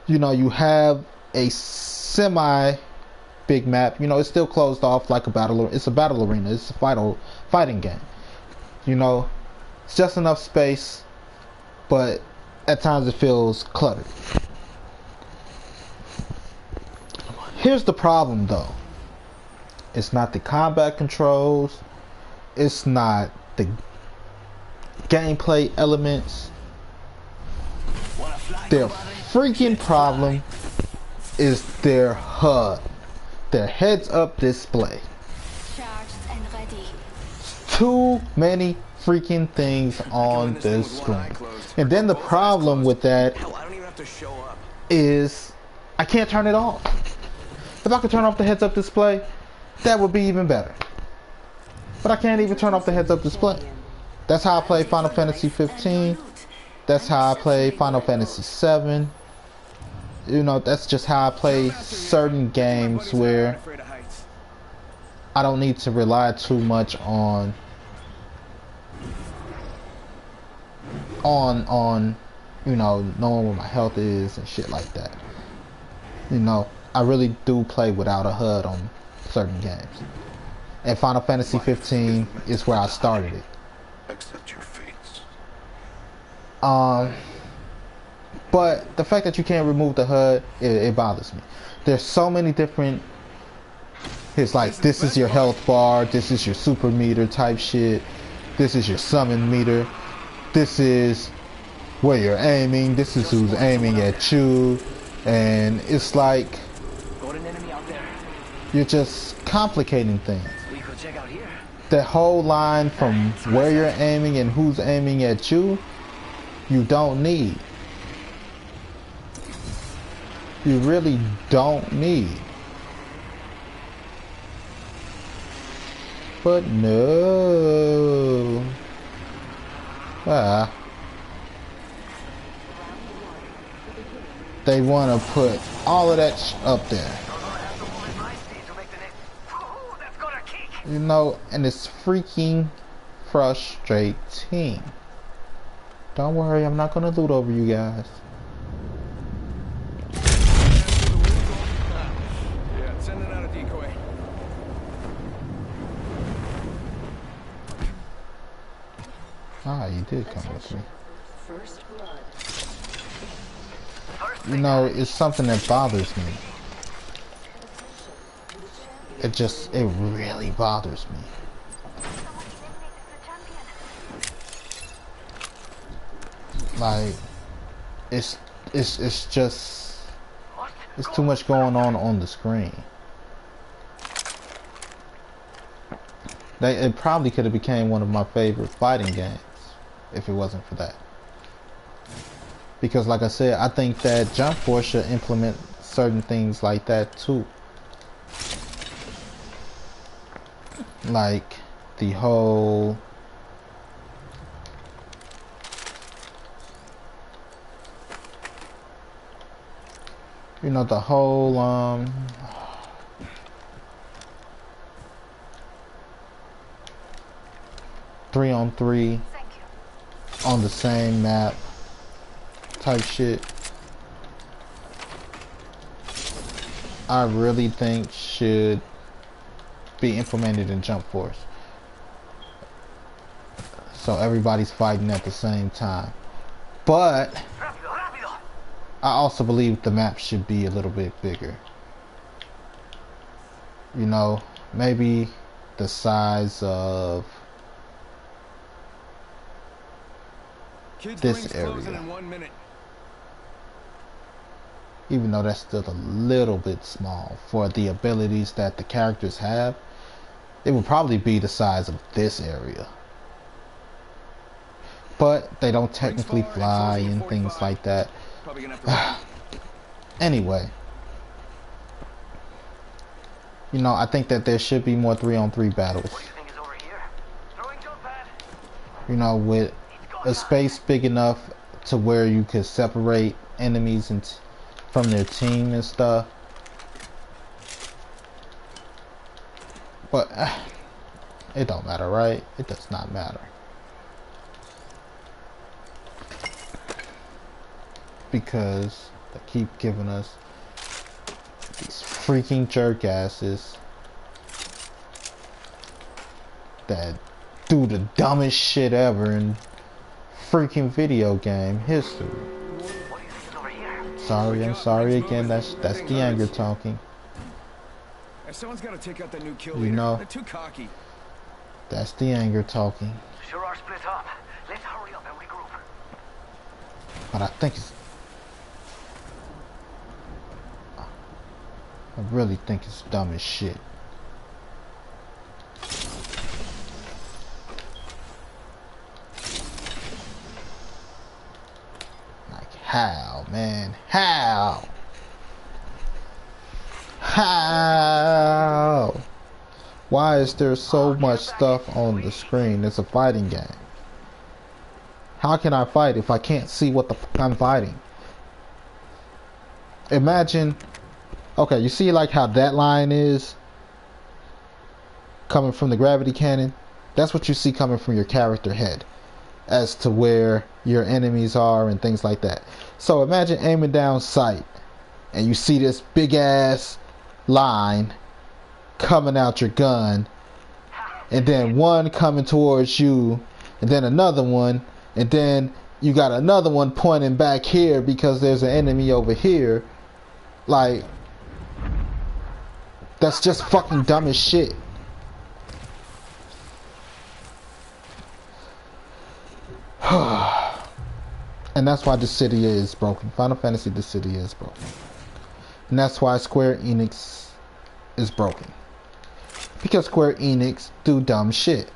you know, you have a semi big map. You know, it's still closed off like a battle. It's a battle arena. It's a fighting game. You know, it's just enough space, but at times it feels cluttered. Here's the problem though. It's not the combat controls. It's not the gameplay elements. Their freaking problem is their HUD. Their heads-up display. Too many freaking things on this screen. And then the problem with that is I can't turn it off. If I could turn off the heads-up display, that would be even better. But I can't even turn off the heads-up display. That's how I play Final Fantasy 15. That's how I play Final Fantasy 7. You know, that's just how I play certain games where I don't need to rely too much on you know, knowing what my health is and shit like that. You know, I really do play without a HUD on certain games. And Final Fantasy 15 is where I started it. Accept your fates. But the fact that you can't remove the HUD, it bothers me. There's so many different. It's like, this is your health bar, this is your super meter type shit, this is your summon meter, this is where you're aiming, this is who's aiming at you, and it's like you're just complicating things. The whole line from where you're aiming and who's aiming at you, you don't need. You really don't need. But no. They want to put all of that up there. You know, and it's freaking frustrating. Don't worry, I'm not gonna loot over you guys. Yeah, sending out a decoy. Ah, you did come with me. You know, it's something that bothers me. It really bothers me. Like, it's just, it's too much going on the screen. It probably could have became one of my favorite fighting games if it wasn't for that. Because like I said, I think that Jump Force should implement certain things like that too. Like the whole the whole 3-on-3 on the same map type shit. I really think should be implemented in Jump Force, so everybody's fighting at the same time. But I also believe the map should be a little bit bigger. You know, maybe the size of this area. Even though that's still a little bit small for the abilities that the characters have, it would probably be the size of this area. But they don't technically fly and things like that. Anyway, you know, I think that there should be more 3-on-3 battles. you know, with a space big enough to where you could separate enemies from their team and stuff. But it don't matter, right? It does not matter. Because they keep giving us these freaking jerk asses that do the dumbest shit ever in freaking video game history. Sorry, I'm sorry again. That's the anger talking. Someone's got to take out that new kill You leader. know, They're too cocky. that's the anger talking. Sure are split up. Let's hurry up and regroup. But I really think it's dumb as shit. Like, how, man? How? How? Why is there so much stuff on the screen? It's a fighting game. How can I fight if I can't see what the fuck I'm fighting? Imagine, okay, you see like how that line is coming from the gravity cannon? That's what you see coming from your character head as to where your enemies are and things like that. So imagine aiming down sight and you see this big ass line coming out your gun, and then one coming towards you, and then another one, and then you got another one pointing back here because there's an enemy over here. Like, that's just fucking dumb as shit. And that's why Dissidia is broken. Final Fantasy Dissidia is broken. And that's why Square Enix is broken. Because Square Enix do dumb shit.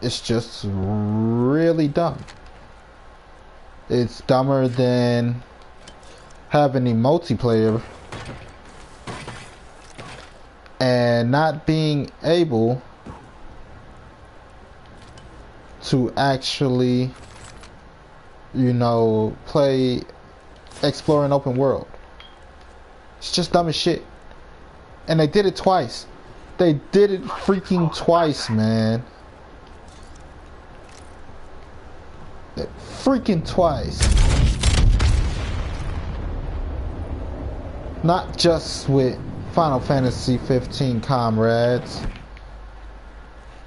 It's just really dumb. It's dumber than having a multiplayer and not being able to actually, you know, explore an open world. It's just dumb as shit. And they did it twice. They did it freaking twice, man. Freaking twice. Not just with Final Fantasy 15 Comrades.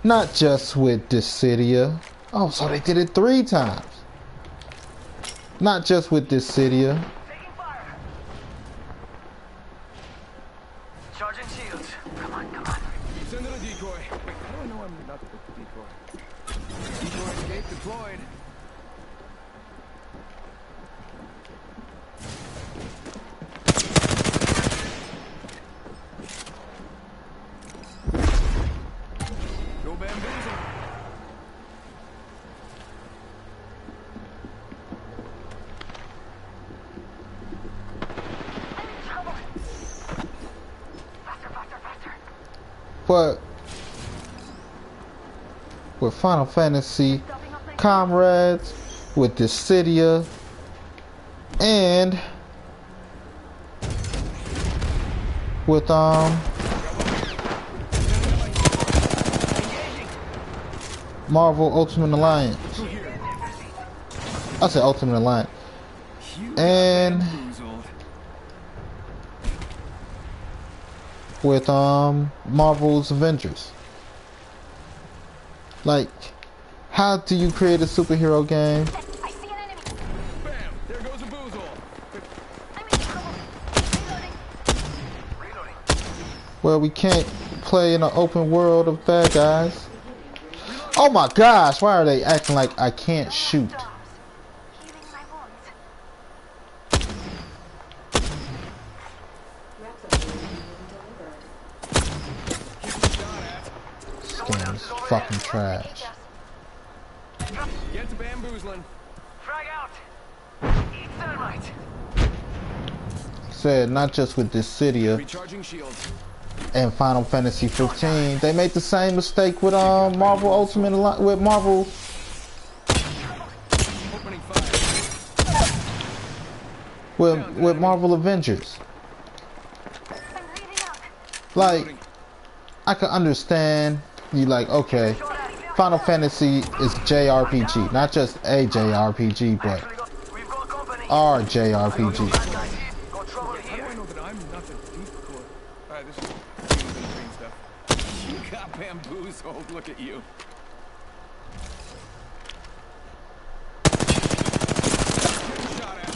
Not just with Dissidia. Oh, so they did it 3 times. Not just with Dissidia. Charging shields. Come on, come on. Send in a decoy. Wait, how do I know I'm not the decoy? Decoy escape deployed. Go bamboozle. But with Final Fantasy Comrades, with Dissidia, and with Marvel Ultimate Alliance. I said Ultimate Alliance. And with Marvel's Avengers. Like, how do you create a superhero game I see an enemy. Bam! There goes a boozle. I'm in trouble. Reloading. where we can't play in an open world of bad guys? Oh my gosh, why are they acting like I can't shoot? Healing my wounds. This game is fucking trash. Get to bamboozling. Frag out. Eat thermite. said, not just with Dissidia Recharging shields. and Final Fantasy 15. They made the same mistake with Marvel Ultimate with Marvel. Opening fire. With Marvel Avengers. Like, I can understand you like, okay, Final Fantasy is JRPG, not just a JRPG, but our JRPG. How do I know that I'm not the thief core? Alright, this is green stuff. You got bamboozled, look at you. Shot at.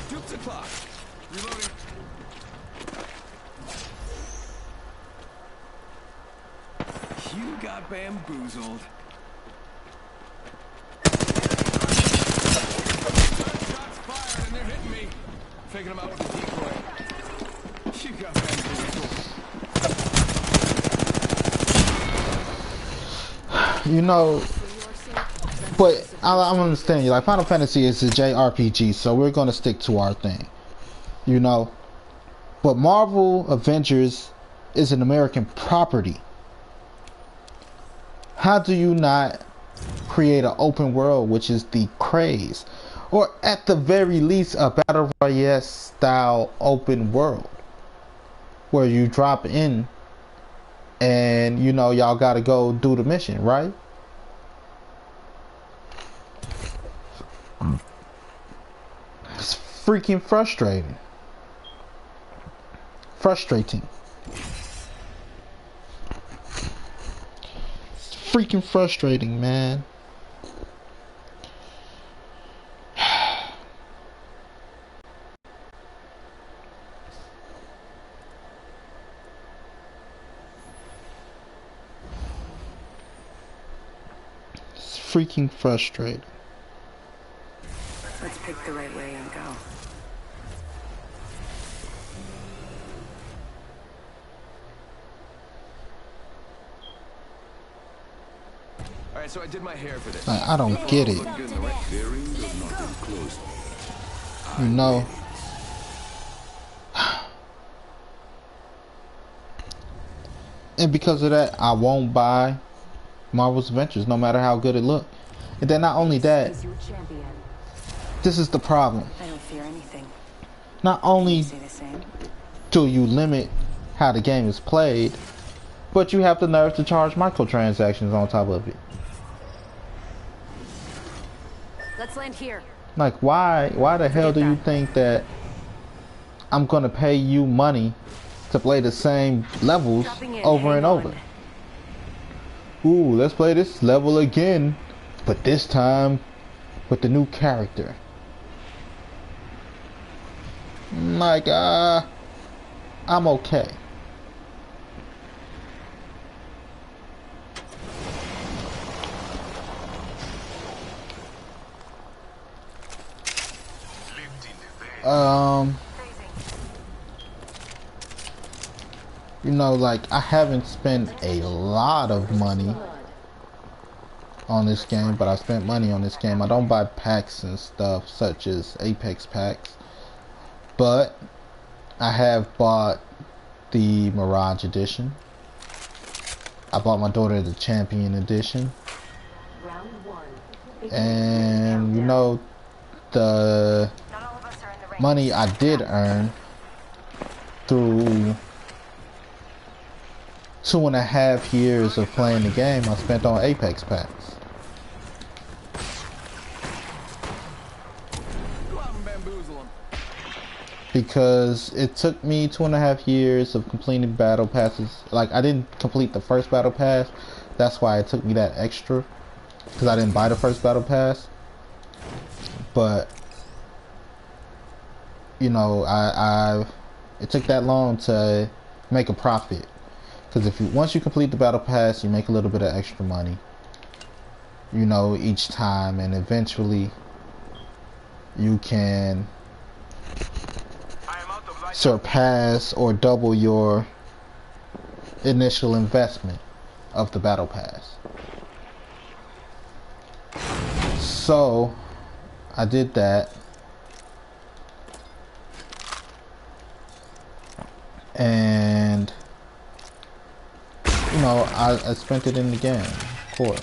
Dukes the clock. Reloading. You got bamboozled. Shots fired and they're hitting me. Taking them out with a decoy. You got bamboozled. You know, but I'm understanding you. Like, Final Fantasy is a JRPG, so we're gonna stick to our thing. You know, but Marvel Avengers is an American property. How do you not create an open world, which is the craze, or at the very least a battle royale style open world where you drop in and you know y'all gotta go do the mission, right? It's freaking frustrating. Freaking frustrating, man. It's freaking frustrating. Let's pick the right way and go. Alright, so I did my hair for this. I don't get it. Bearing does not enclose. You know. And because of that, I won't buy Marvel's Adventures, no matter how good it look. And then not only that, this is the problem. I don't fear anything. Not only Say the same. do you limit how the game is played, but you have the nerve to charge microtransactions on top of it. Let's land here. Like, why the hell do you think that I'm gonna pay you money to play the same levels over and over? Ooh, let's play this level again, but this time with the new character. Like, I'm okay. You know, like, I haven't spent a lot of money on this game, but I spent money on this game. I don't buy packs and stuff such as Apex packs, but I have bought the Mirage edition. I bought my daughter the Champion edition, and you know, the money I did earn through 2.5 years of playing the game, I spent on Apex packs. Because it took me 2.5 years of completing battle passes. Like, I didn't complete the first battle pass. That's why it took me that extra. Because I didn't buy the first battle pass. But, you know, it took that long to make a profit. Because once you complete the battle pass, you make a little bit of extra money, you know, each time, and eventually you can surpass or double your initial investment of the battle pass. So I did that, and you know, I spent it in the game, of course.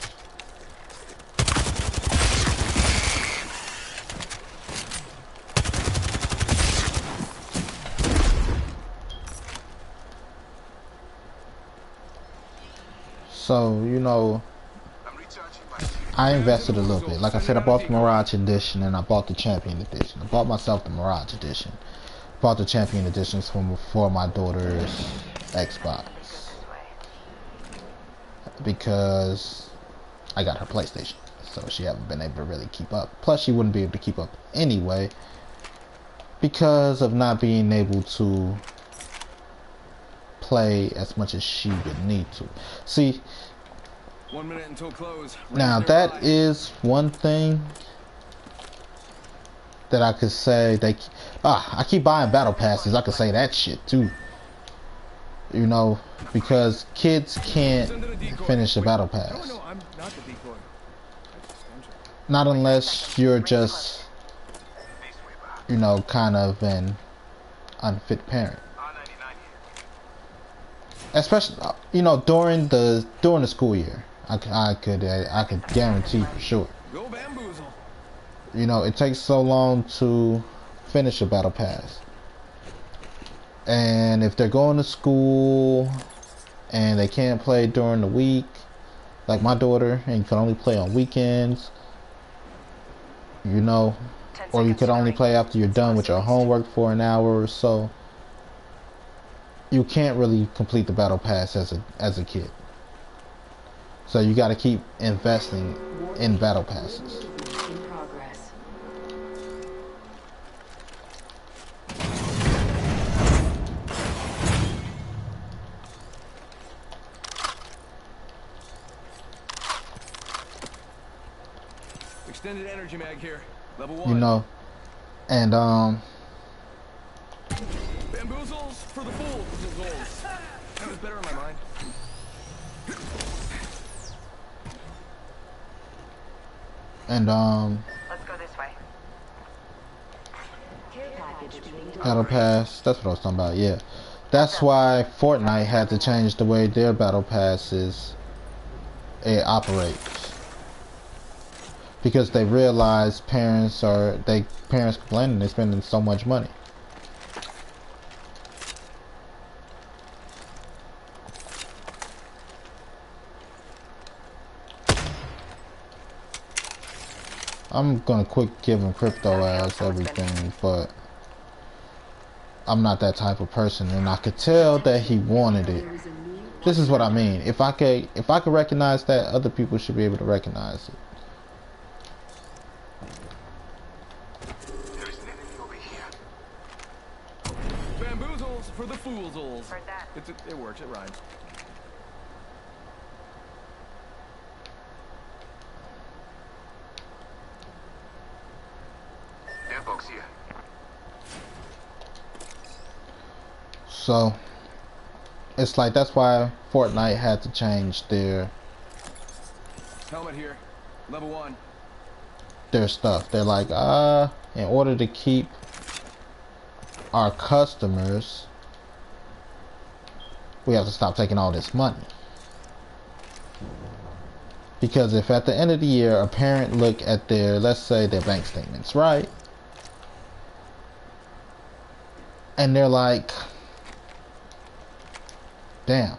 So, you know, I invested a little bit. Like I said, I bought the Mirage Edition and I bought the Champion Edition. I bought myself the Mirage Edition. Bought the Champion Editions for my daughter's Xbox. Because I got her PlayStation. So she haven't been able to really keep up. Plus she wouldn't be able to keep up anyway. Because of not being able to play as much as she would need to. See, 1 minute until close. now that is one thing that I could say. I keep buying battle passes. I could say that shit too. You know, because kids can't finish a battle pass. No, I'm not the decoy. Not unless you're just, you know, kind of an unfit parent. Especially, you know, during the school year. I could guarantee for sure. Go bamboozle. You know, it takes so long to finish a battle pass. And if they're going to school and they can't play during the week, like my daughter, and you can only play on weekends, you know, or you could only play after you're done with your homework for an hour or so, you can't really complete the battle pass as a kid. So you got to keep investing in battle passes. In progress. Extended energy mag here. Level 1. You know, and Bamboozles for the fools. That was better in my mind. and Let's go this way. Care package being battle pass. That's what I was talking about. Yeah, that's why Fortnite had to change the way their battle passes operates, because they realize parents complaining they're spending so much money. I'm gonna quit giving crypto ass everything, but I'm not that type of person, and I could tell that he wanted it. This is what I mean. If I could recognize that, other people should be able to recognize it. There's an enemy over here. Bamboozles for the foolsals. Heard that. It works. It rhymes. Airbox here. So it's like that's why Fortnite had to change their Helmet here. Level 1. stuff. They're like, in order to keep our customers, we have to stop taking all this money. Because if at the end of the year a parent look at their, let's say their bank statements, right? And they're like, damn,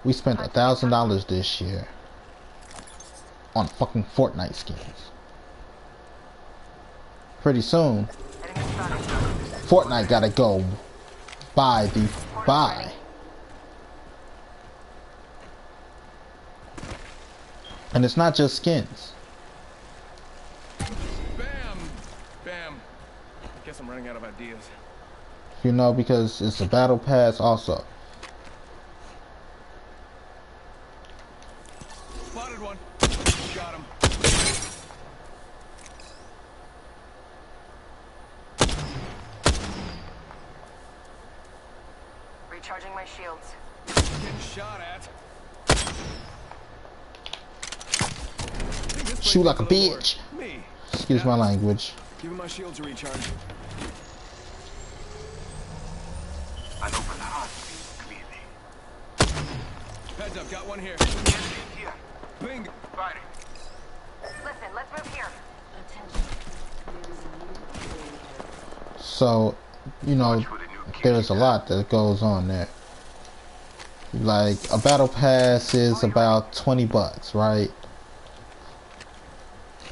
we spent $1,000 this year on fucking Fortnite skins. Pretty soon, Fortnite gotta go buy. And it's not just skins. Bam. Guess I'm running out of ideas. You know, because it's a battle pass also. Spotted one. Got him. Recharging my shields. Getting shot at. Shoot like a bitch. Me. Excuse my language. Give him my shield to recharge. An open heart clearly. Heads up, got one here. Here. Bing. Firing. Listen, let's move here. So, you know, there's a lot that goes on there. Like, a battle pass is about 20 bucks, right?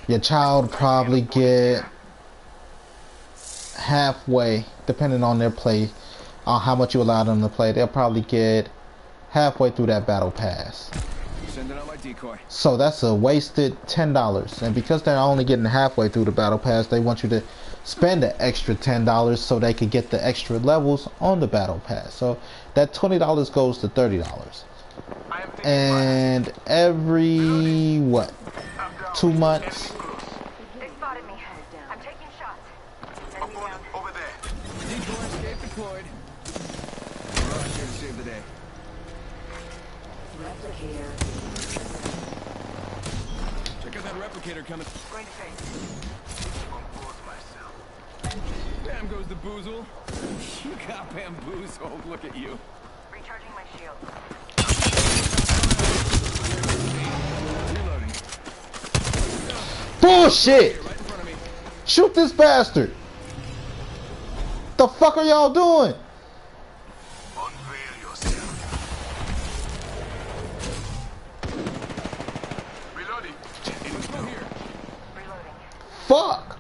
Your child probably get halfway, depending on their play, on how much you allow them to play, they'll probably get halfway through that battle pass. Sending out my decoy. So that's a wasted $10. And because they're only getting halfway through the battle pass, they want you to spend an extra $10 so they could get the extra levels on the battle pass. So that $20 goes to $30. And every, what, 2 months? They spotted me. I'm taking shots. Enemy down. Over there. Decoy escape deployed. Right here to save the day. Replicator. Check out that replicator coming. Going to face. Compose myself. Bam goes the boozle. You got bamboozled. Look at you. Recharging my shield. Reloading. Bullshit! Right in front of me. Shoot this bastard! The fuck are y'all doing? Unveil yourself. Reloading. Let's go here. Reloading. Fuck!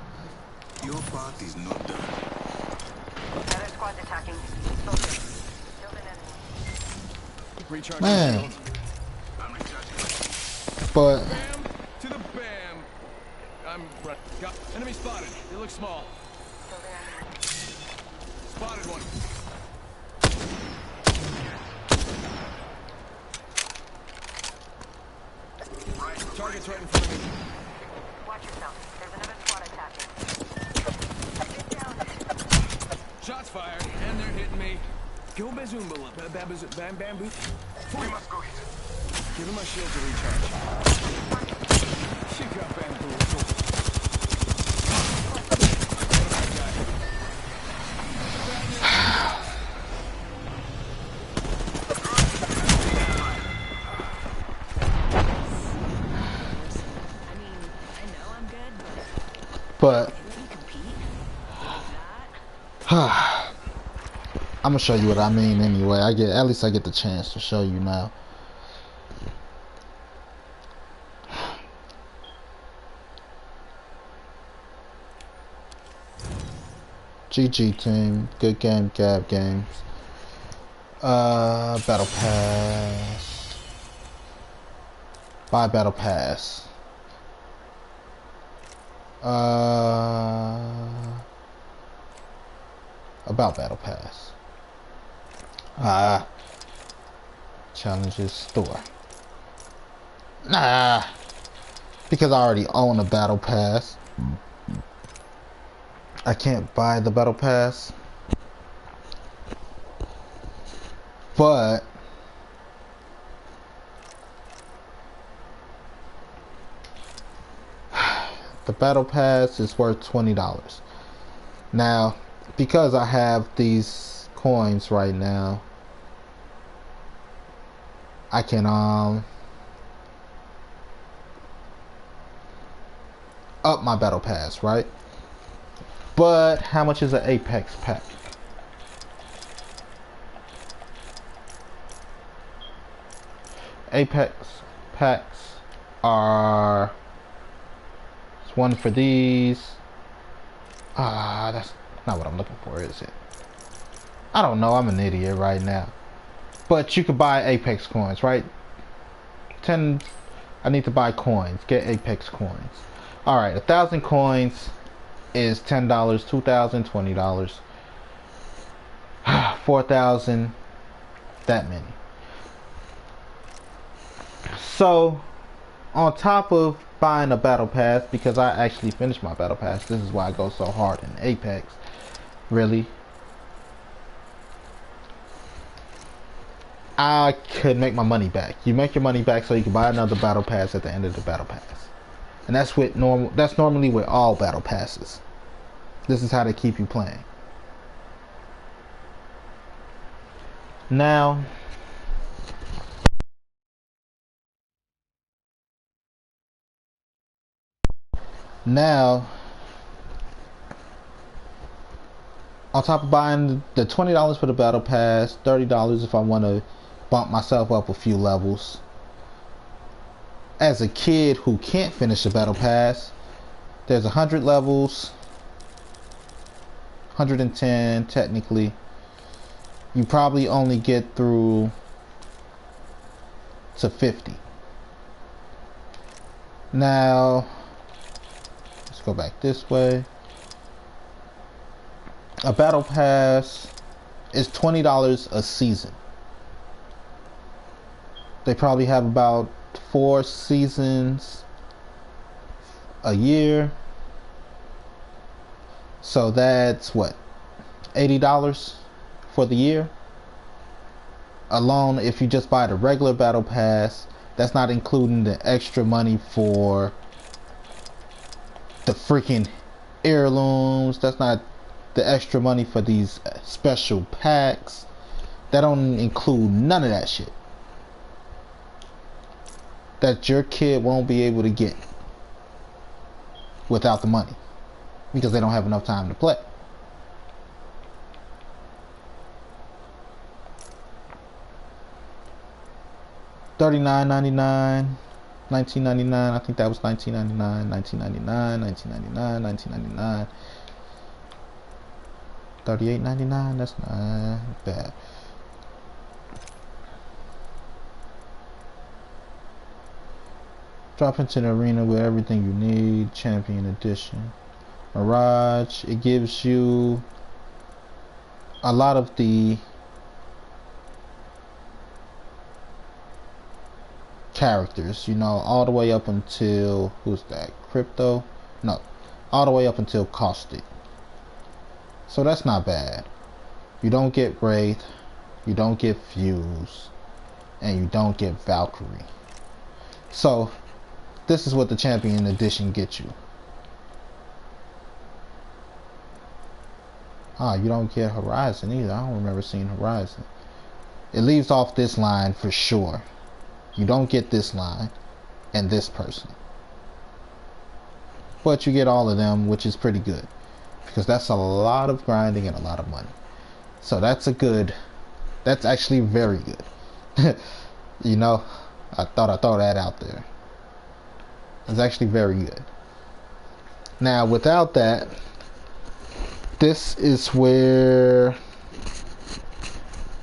Your part is not done. Another squad's attacking. Focus. Killed an enemy. Recharge Man. the shield. I'm recharging. But Bam to the bam. I'm right. Got enemy spotted. They look small. Killed an enemy. Spotted one. Target's right in front of me. Watch yourself. There's another squad attacking. Get down. Shots fired, and they're hitting me. Go bazoomba, bam bamboo. We must go hit. Give him my shield to recharge. She got bamboo. I mean, I know I'm good, but can we compete? That? I'm gonna show you what I mean anyway. At least I get the chance to show you now. GG team, good game, Gabb games. Battle pass. Buy battle pass. About battle pass. Challenges store. Nah, because I already own a battle pass. I can't buy the battle pass, but the battle pass is worth $20. Now, because I have these coins right now, I can up my battle pass, right? But how much is an Apex pack? Apex packs are one for these. That's not what I'm looking for, is it? I don't know, I'm an idiot right now. But you could buy Apex coins, right? I need to buy coins, get Apex coins. Alright, 1,000 coins is $10, 2,000, $20. 4,000, that many. So, on top of buying a battle pass, because I actually finished my battle pass, this is why I go so hard in Apex, really, I could make my money back. You make your money back so you can buy another battle pass at the end of the battle pass. And that's normally with all battle passes. This is how they keep you playing. Now on top of buying the $20 for the battle pass, $30 if I want to bump myself up a few levels. As a kid who can't finish the battle pass, there's 100 levels, 110 technically. You probably only get through to 50. Now let's go back this way. A battle pass is $20 a season. They probably have about 4 seasons a year. So that's what, $80 for the year? Alone, if you just buy the regular battle pass, that's not including the extra money for the freaking heirlooms. That's not the extra money for these special packs. That don't include none of that shit that your kid won't be able to get without the money, because they don't have enough time to play. $39.99, $19.99. I think that was $19.99, $19.99, $19.99, $19.99, $38.99. That's not bad. Drop into the arena with everything you need. Champion Edition. Mirage. It gives you a lot of the characters, you know, all the way up until, who's that? Crypto? No. All the way up until Caustic. So that's not bad. You don't get Wraith, you don't get Fuse, and you don't get Valkyrie. So this is what the Champion Edition gets you. You don't get Horizon either. I don't remember seeing Horizon. It leaves off this line for sure. You don't get this line and this person. But you get all of them, which is pretty good, because that's a lot of grinding and a lot of money. So that's actually very good. You know, I thought I'd throw that out there. It's actually very good. Now, without that, this is where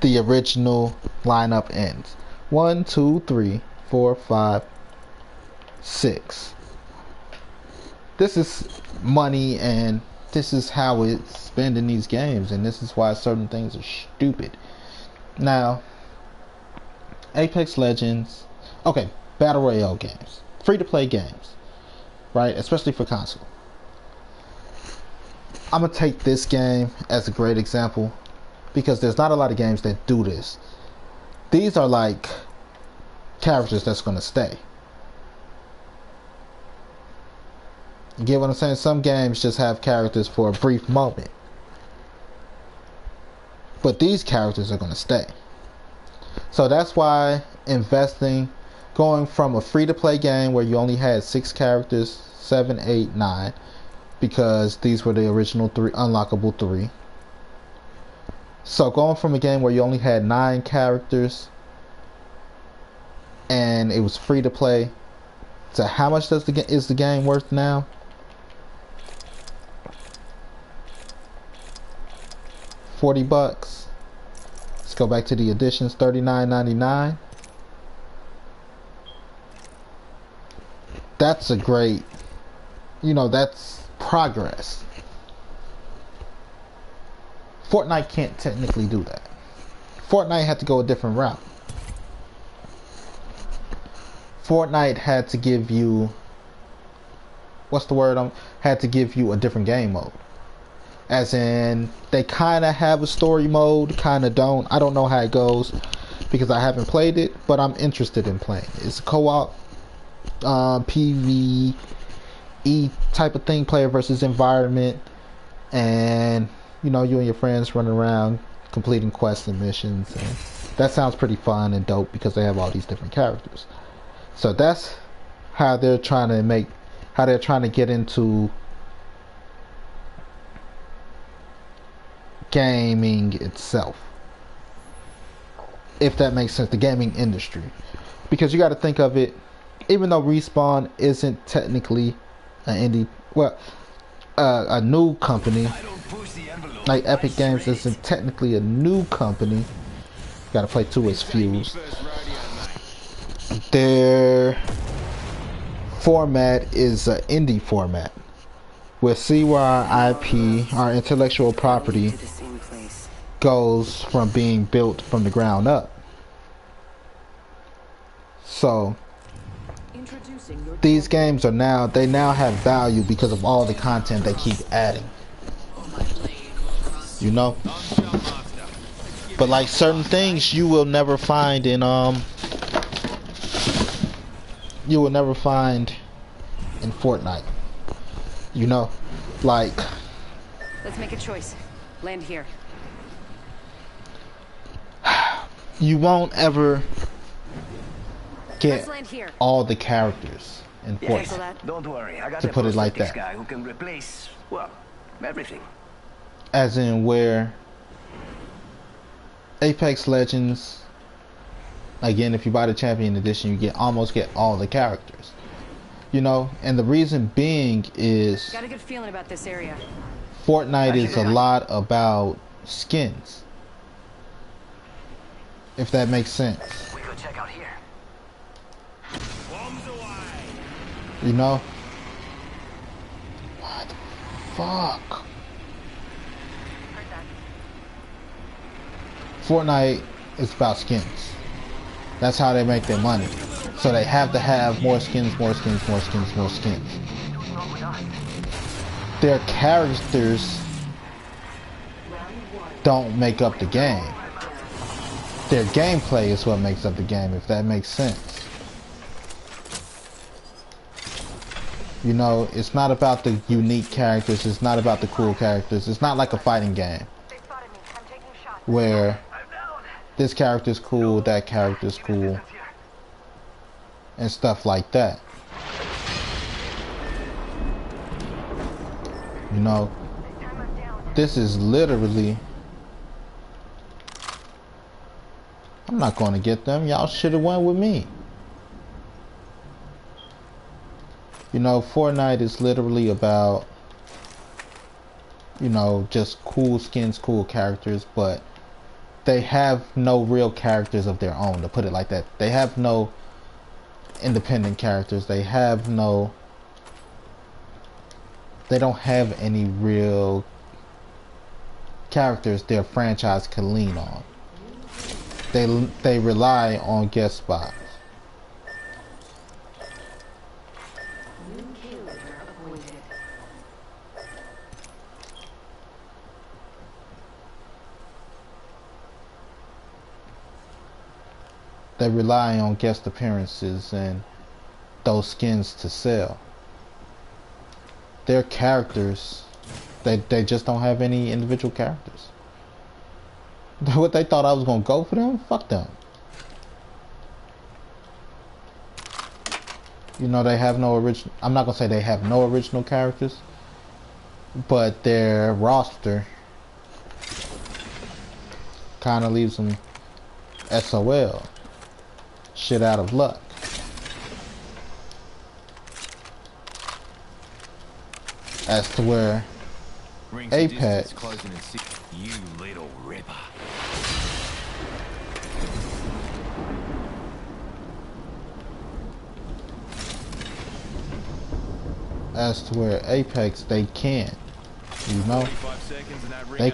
the original lineup ends. 1, 2, 3, 4, 5, 6. This is money, and this is how it's spent in these games, and this is why certain things are stupid. Now, Apex Legends, okay, Battle Royale games, free-to-play games, right, especially for console. I'm gonna take this game as a great example, because there's not a lot of games that do this. These are like characters that's gonna stay. You get what I'm saying? Some games just have characters for a brief moment, but these characters are gonna stay. So that's why investing, going from a free-to-play game where you only had 6 characters, 7, 8, 9, because these were the original 3 unlockable 3. So going from a game where you only had 9 characters and it was free to play, to how much is the game worth now? $40. Let's go back to the editions. $39.99. That's a great, you know, that's progress. Fortnite can't technically do that. Fortnite had to go a different route. Fortnite had to give you, what's the word? Had to give you a different game mode. As in, they kind of have a story mode, kind of don't. I don't know how it goes because I haven't played it, but I'm interested in playing. It's a co-op PvE type of thing, player versus environment, and you know, you and your friends running around completing quests and missions, and that sounds pretty fun and dope because they have all these different characters. So that's how they're trying to get into gaming itself, if that makes sense, the gaming industry. Because you got to think of it, even though Respawn isn't technically an indie, well, a new company, like Epic Games isn't technically a new company. Got to play to its fuse. Their format is an indie format, where CYIP, our intellectual property, goes from being built from the ground up. So these games are now have value because of all the content they keep adding, you know. But like certain things you will never find in Fortnite, you know, like, let's make a choice. Land here. you won't ever get all the characters in Fortnite. Don't worry, I got to put it like that. Guy who can replace, well, everything. As in where Apex Legends, again, if you buy the Champion Edition, you almost get all the characters, you know. And the reason being is, got a good feeling about this area. Fortnite is a lot about skins, if that makes sense. We go check out here. You know? What the fuck? Fortnite is about skins. That's how they make their money. So they have to have more skins, more skins, more skins, more skins. Their characters don't make up the game. Their gameplay is what makes up the game, if that makes sense. You know, it's not about the unique characters, it's not about the cool characters. It's not like a fighting game where this character's cool, that character's cool, and stuff like that. You know, this is literally, I'm not going to get them. Y'all should have went with me. You know, Fortnite is literally about, you know, just cool skins, cool characters, but they have no real characters of their own, to put it like that. They have no independent characters. They don't have any real characters their franchise can lean on. They rely on guest spots. They rely on guest appearances and those skins to sell. Their characters, they just don't have any individual characters. What, they thought I was gonna go for them? Fuck them. You know, they have no original. I'm not gonna say they have no original characters, but their roster kind of leaves them SOL. Shit out of luck. As to where Apex, you little ripper. as to where Apex, they can, you know, they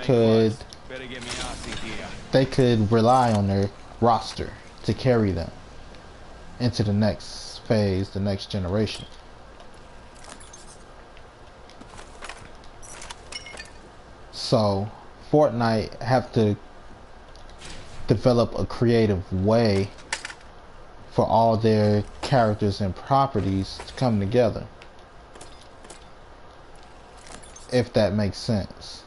could rely on their roster to carry them into the next phase, the next generation. So Fortnite have to develop a creative way for all their characters and properties to come together. if that makes sense.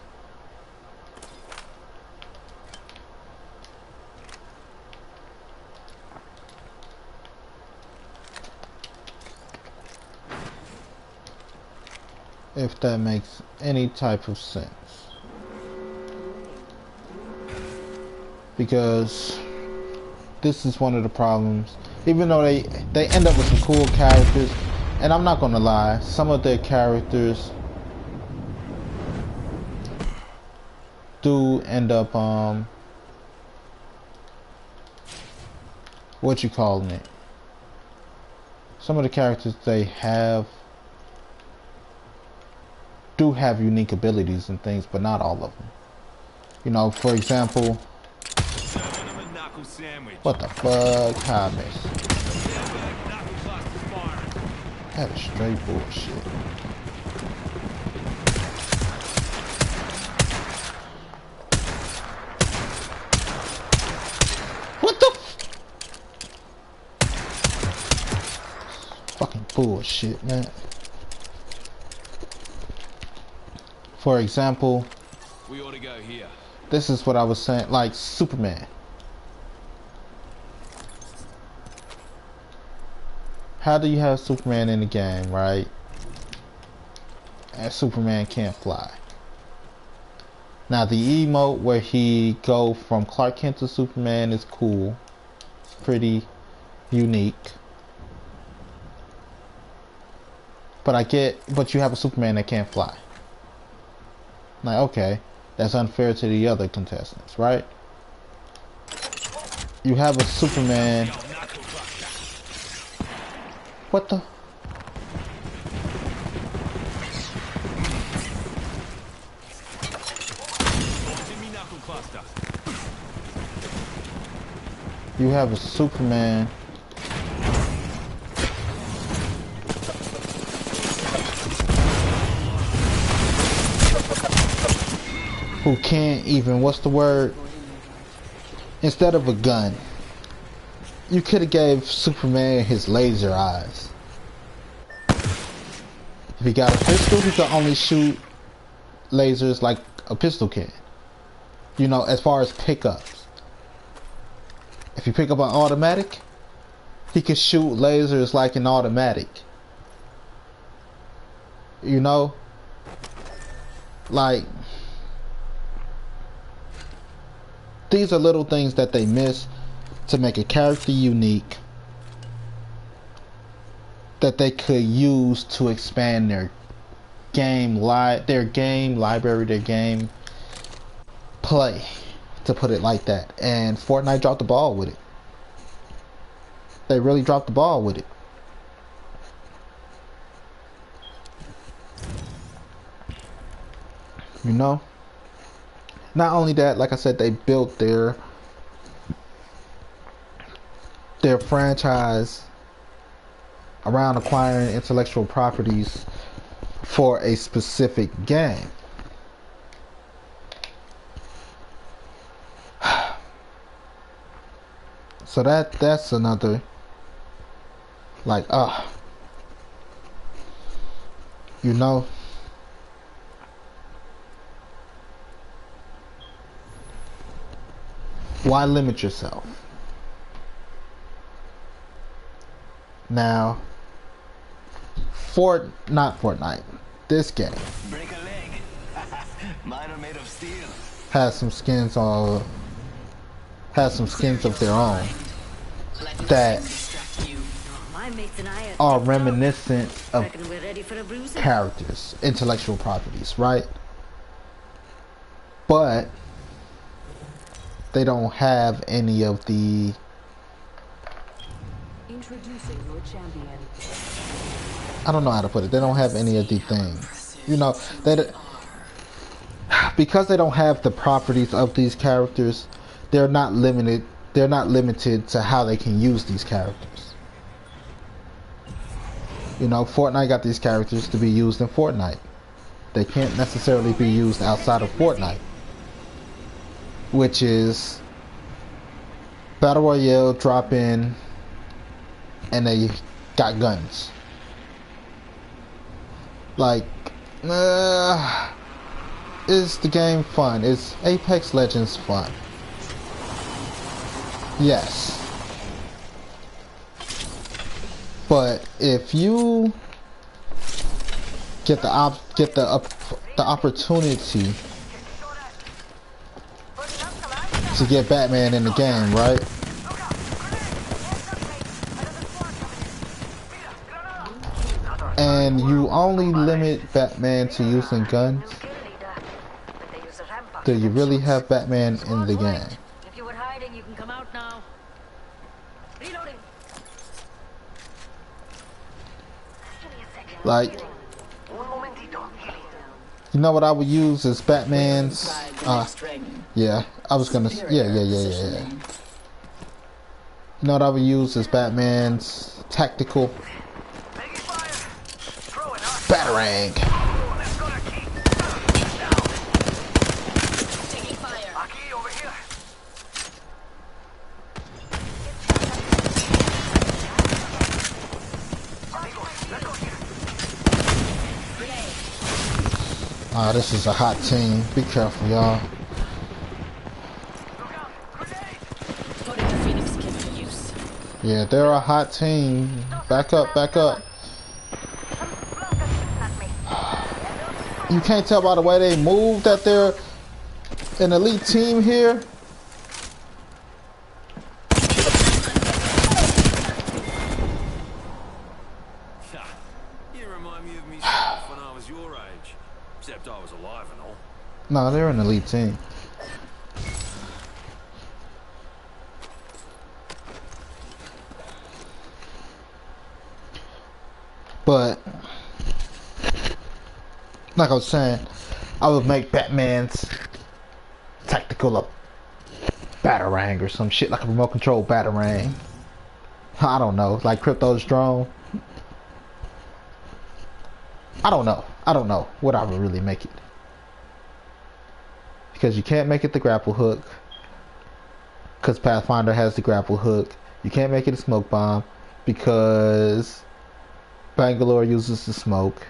If that makes any type of sense. Because this is one of the problems. Even though they end up with some cool characters, and I'm not gonna lie, some of their characters do end up what you calling it? Some of the characters they have do have unique abilities and things, but not all of them. You know, for example, what the fuck? How I missed? That is straight bullshit. What the fucking bullshit, man. For example, we ought to go here. This is what I was saying, like Superman. How do you have Superman in the game, right? And Superman can't fly. Now the emote where he go from Clark Kent to Superman is cool. It's pretty unique. But you have a Superman that can't fly. Like, okay, that's unfair to the other contestants, right? You have a Superman. What the? You have a Superman who can't even, what's the word? Instead of a gun, you could have gave Superman his laser eyes. If he got a pistol, he could only shoot lasers like a pistol can. You know, as far as pickups. If you pick up an automatic, he could shoot lasers like an automatic. You know? Like, these are little things that they miss to make a character unique that they could use to expand their game library, their game play, to put it like that. And Fortnite dropped the ball with it. They really dropped the ball with it. You know? Not only that, like I said, they built their franchise around acquiring intellectual properties for a specific game. So that's another, like, you know, why limit yourself? Now, not Fortnite, this game Break a leg. Mine are made of steel. has some skins of their own that are reminiscent of characters, intellectual properties, right? But they don't have any of the Introducing your champion. I don't know how to put it. They don't have any of the things. You know, because they don't have the properties of these characters, they're not limited to how they can use these characters. You know, Fortnite got these characters to be used in Fortnite. They can't necessarily be used outside of Fortnite, which is Battle Royale, drop in, and they got guns. Like, Is the game fun? Is Apex Legends fun? Yes. But if you get the opportunity to get Batman in the game, right? And you only limit Batman to using guns, do you really have Batman in the game? If you were hiding, you can come out now. Reloading. Like, you know what I would use is Batman's, yeah, I was gonna, yeah. You know what I would use is Batman's tactical Batarang. Ah, this is a hot team. Be careful, y'all. Yeah, they're a hot team. Back up, back up. You can't tell by the way they move that they're an elite team here. You remind me of myself when I was your age, except I was alive and all. No, they're an elite team. But like I was saying, I would make Batman's tactical a Batarang or some shit, like a remote control Batarang. I don't know, like Crypto's drone. I don't know what I would really make it, because you can't make it the grapple hook, because Pathfinder has the grapple hook. You can't make it a smoke bomb because Bangalore uses the smoke.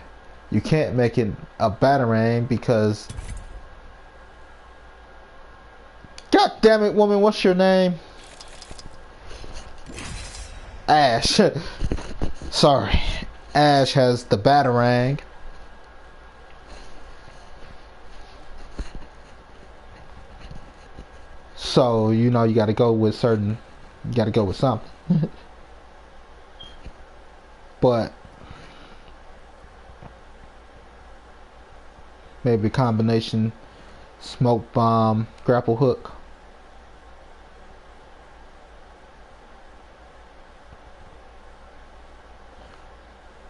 You can't make it a Batarang because, God damn it, woman, what's your name? Ash. Sorry. Ash has the Batarang. So, you know, you gotta go with something. But maybe a combination smoke bomb, grapple hook.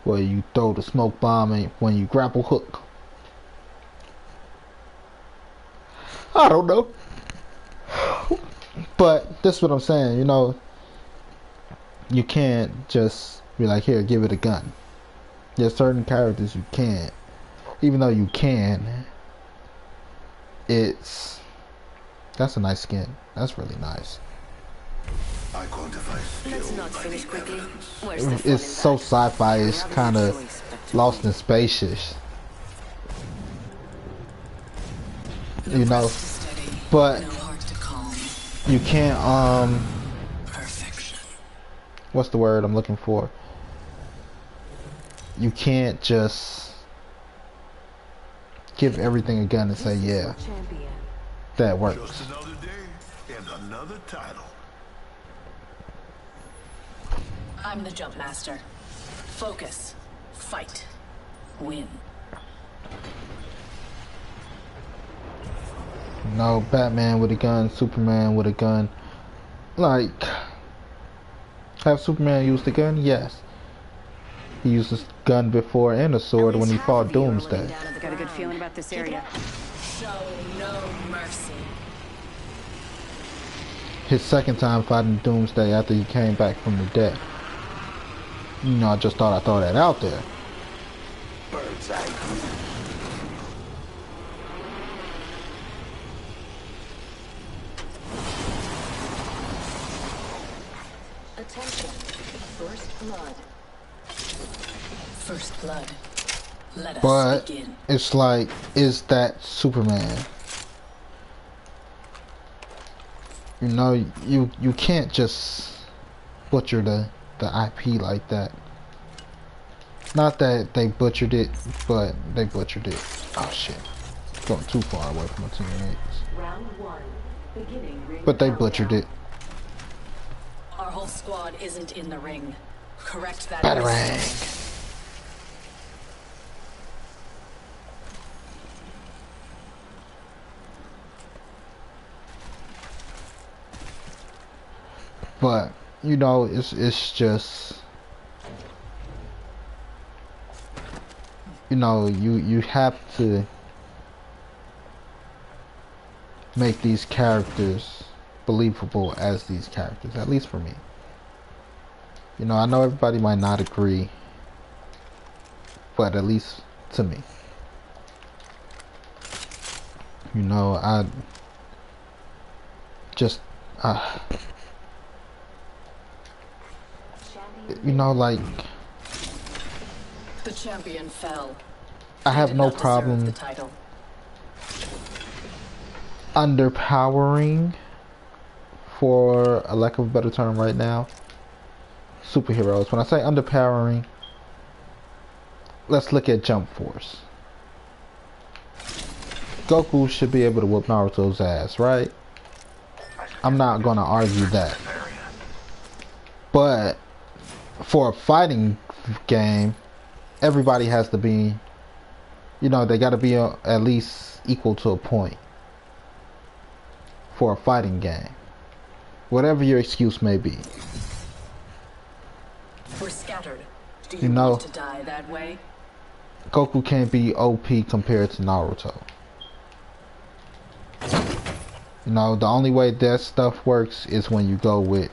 Where you throw the smoke bomb and when you grapple hook. I don't know. But this is what I'm saying, you know, you can't just be like, here, give it a gun. There's certain characters you can't. Even though you can, that's a nice skin. That's really nice. I quantify Let's not finish quickly. Where's the fun It's so sci-fi, it's kind of lost in spaces. You know, but you can't, what's the word I'm looking for? You can't just give everything a gun and say, yeah, that works. Just another day and another title. I'm the jump master. Focus. Fight. Win. No, Batman with a gun, Superman with a gun. Like, have Superman use the gun? Yes. He used his gun before and a sword when he fought Doomsday. Got a good feeling about this area. Show no mercy. His second time fighting Doomsday after he came back from the dead. You know, I just thought I'd throw that out there. Bird's eye view. Attention. First blood. First blood. Let us But begin. it's like, is that Superman? You know, you can't just butcher the IP like that. Not that they butchered it, but they butchered it. Oh shit. Going too far away from my teammates. Round 1. Beginning ring But they countdown. butchered it. Our whole squad isn't in the ring. Correct that. Batarang. But you know, it's just, you know, you have to make these characters believable as these characters, at least for me. You know, I know everybody might not agree, but at least to me. You know, I just you know, like, The champion fell. I have Did no not deserve problem the title. underpowering, for a lack of a better term right now, superheroes. When I say underpowering, let's look at Jump Force. Goku should be able to whoop Naruto's ass, right? I'm not gonna argue that. But for a fighting game, everybody has to be, you know, they gotta be at least equal to a point for a fighting game. Whatever your excuse may be. We're scattered. Do You you know, want to die that way? Goku can't be OP compared to Naruto. You know, the only way that stuff works is when you go with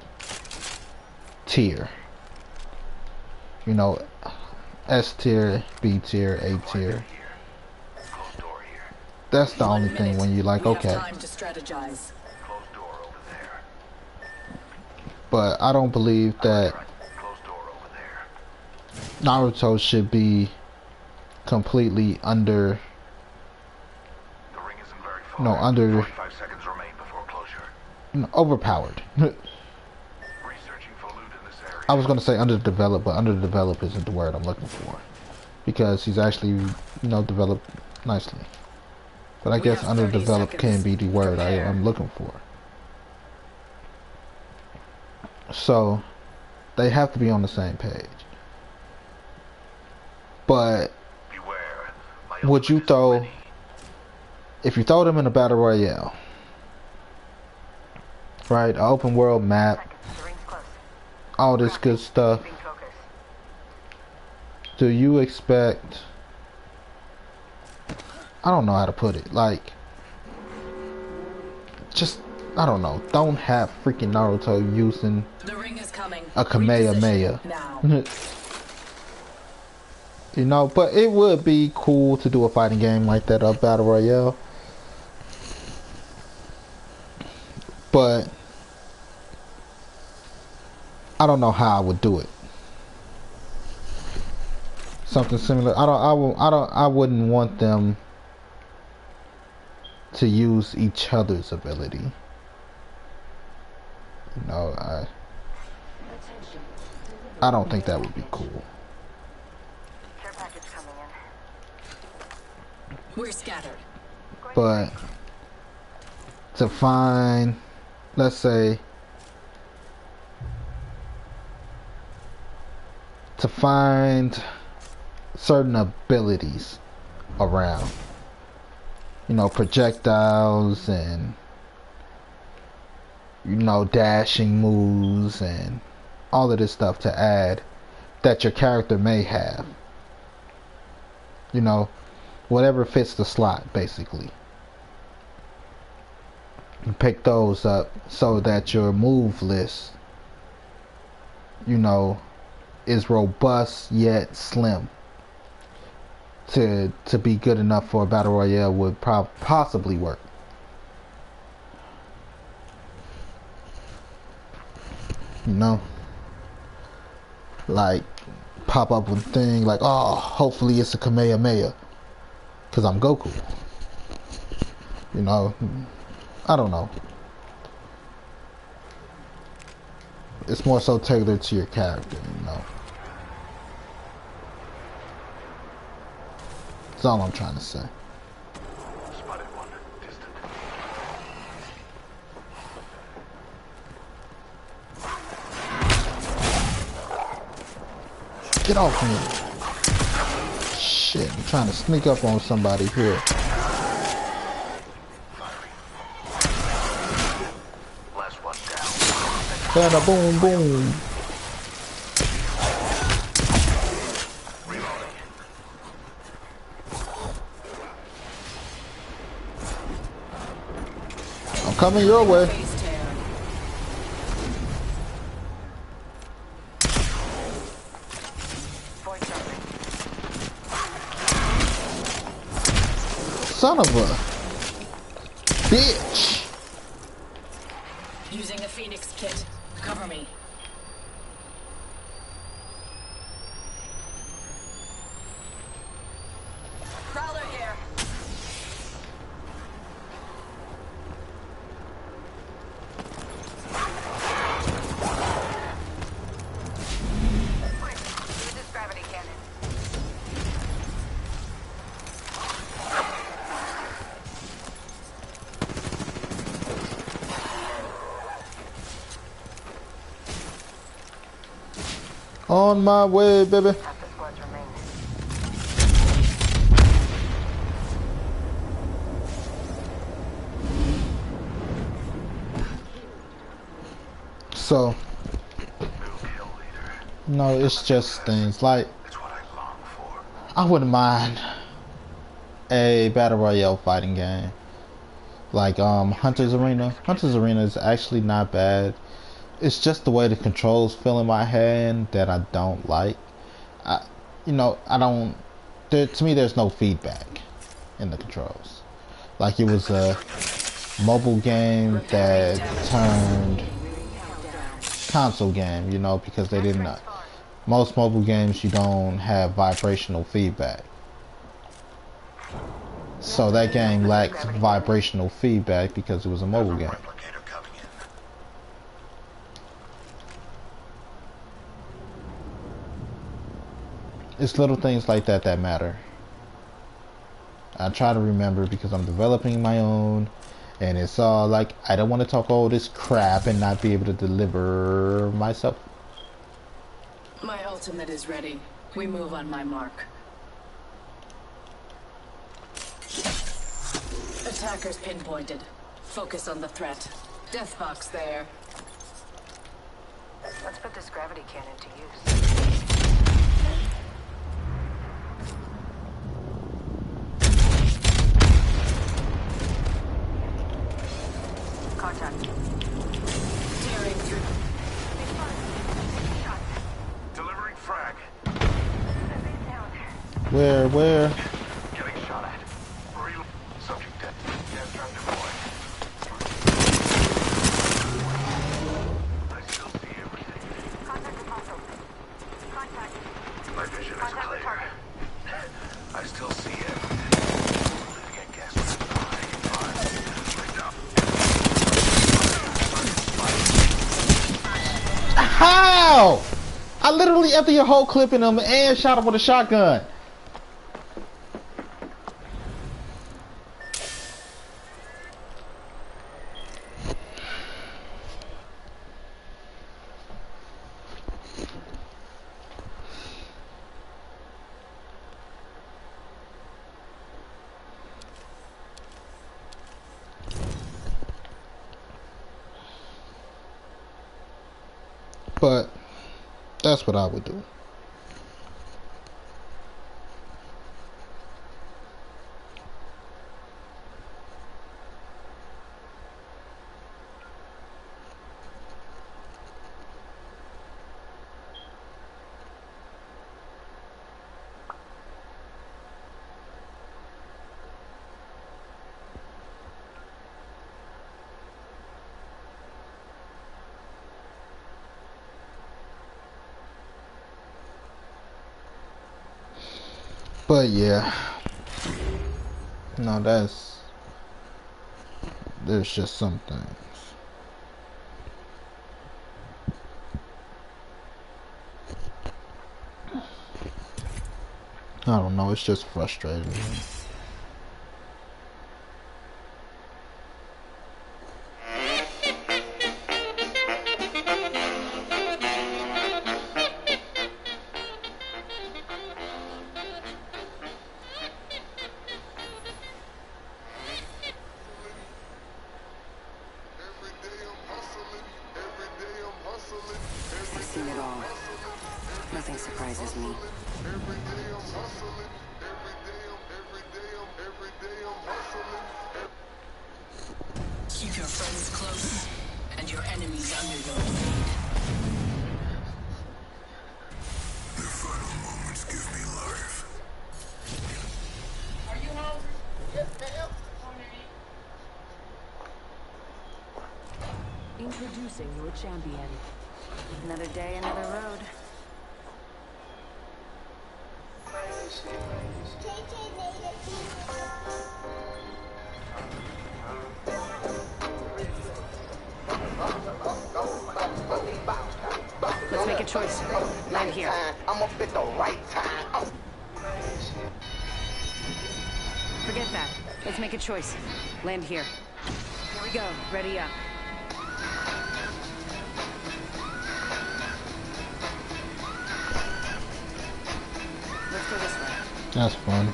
tier. You know, S tier, B tier, A tier. That's the only thing when you like, We have okay. time to strategize. Closed door over there. But I don't believe that Closed door over there. Naruto should be completely under, The ring isn't very far. no, under, 45 seconds remain before closure. you know, overpowered. Researching for loot in this area. I was gonna say underdeveloped, but underdeveloped isn't the word I'm looking for, because he's actually, you know, developed nicely. But I guess have 30 underdeveloped can seconds. be the word I'm looking for. So they have to be on the same page. But Beware. My would you ultimate is throw, ready. if you throw them in a battle royale, right, an open world map, The ring's close. all this good stuff, Keeping focus. do you expect, I don't know how to put it, like, just, I don't know, don't have freaking Naruto using The ring is coming. a Kamehameha. Now. You know, but it would be cool to do a fighting game like that, a battle royale. But I don't know how I would do it. Something similar. I wouldn't want them to use each other's ability. You know, I don't think that would be cool. Care package coming in. We're scattered. But to find, let's say, to find certain abilities around, you know, projectiles and, you know, dashing moves and all of this stuff to add that your character may have, you know, whatever fits the slot, basically. You pick those up so that your move list, you know, is robust yet slim to be good enough for a battle royale would possibly work. You know, like pop up with thing like, oh, hopefully it's a Kamehameha, because I'm Goku. You know, I don't know. It's more so tailored to your character, you know. That's all I'm trying to say. Spotted one, distant. Get off me. Shit, I'm trying to sneak up on somebody here. Last one down. Bada boom boom. I'm coming your way. Son of a bitch. Using a Phoenix kit. Cover me. Prowler here. Use this gravity cannon. On my way, baby. Half the squads remain. So, New kill leader. no, it's just things like, It's what I long for. I wouldn't mind a battle royale fighting game like Hunter's Arena. Hunter's Arena is actually not bad. It's just the way the controls feel in my hand that I don't like. You know, I don't. To me, there's no feedback in the controls. Like it was a mobile game that turned console game. You know, because they didn't. Most mobile games you don't have vibrational feedback. So that game lacks vibrational feedback because it was a mobile game. Replicator coming in. It's little things like that that matter. I try to remember because I'm developing my own, and it's all like I don't want to talk all this crap and not be able to deliver myself. My ultimate is ready. We move on my mark. Attackers pinpointed. Focus on the threat. Death box there. Let's put this gravity cannon to use. Contact. Tearing through. Delivering frag. Where? Getting shot at. Real subject dead. Gas trap deployed. I still see everything. Contact with muscle. Contact. My vision is Contact with clear. target. I still see everything. Living at gas trap. How? I literally emptied your whole clip in him and shot him with a shotgun. But that's what I would do. But yeah, no, there's just some things. I don't know, it's just frustrating. I've seen it all. Nothing surprises me. Keep your friends close and your enemies under your blade. Your final moments give me life. Are you hungry? Yes, ma'am. Introducing your champion. Another day, another road. Let's make a choice. Land here. I'm up at the right time. Forget that. Let's make a choice. Land here. Here we go. Ready up. Let's go this way. That's fun.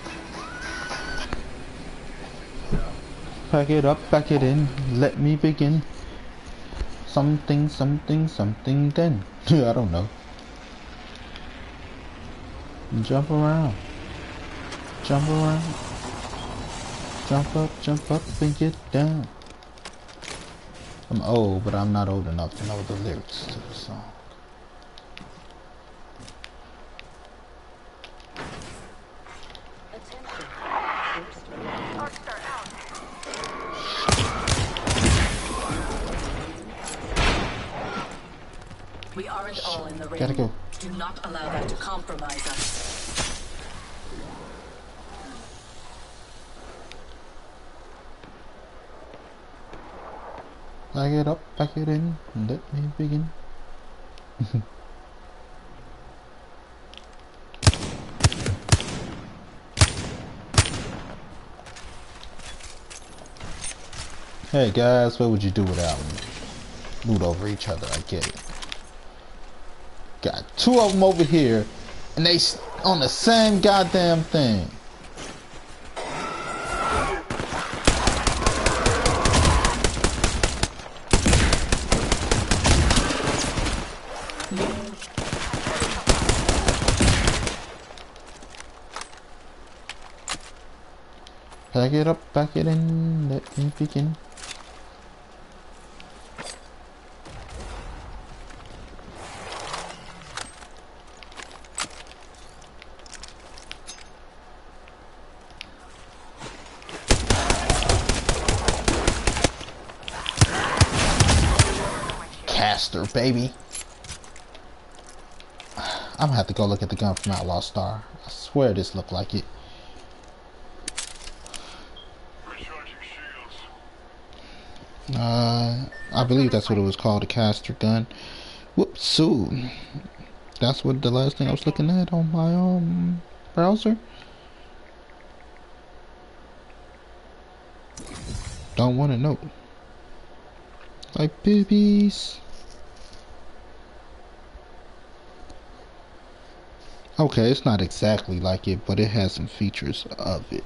Pack it up, pack it in, let me begin. Something, something, something then. I don't know. Jump around. Jump around. Jump up and get down. I'm old, but I'm not old enough to know the lyrics to the song. We aren't all in the ring. Gotta go. Do not allow that to compromise us. Pack it up, pack it in, and let me begin. Hey guys, what would you do without me? Loot over each other, I get it. Got two of them over here, and they on the same goddamn thing. Pack it up, pack it in, let me begin. Caster, baby. I'm gonna have to go look at the gun from Outlaw Star. I swear this looked like it. I believe that's what it was called, a caster gun. Whoops, that's what the last thing I was looking at on my browser. Don't want to know. Like babies. Okay, it's not exactly like it, but it has some features of it.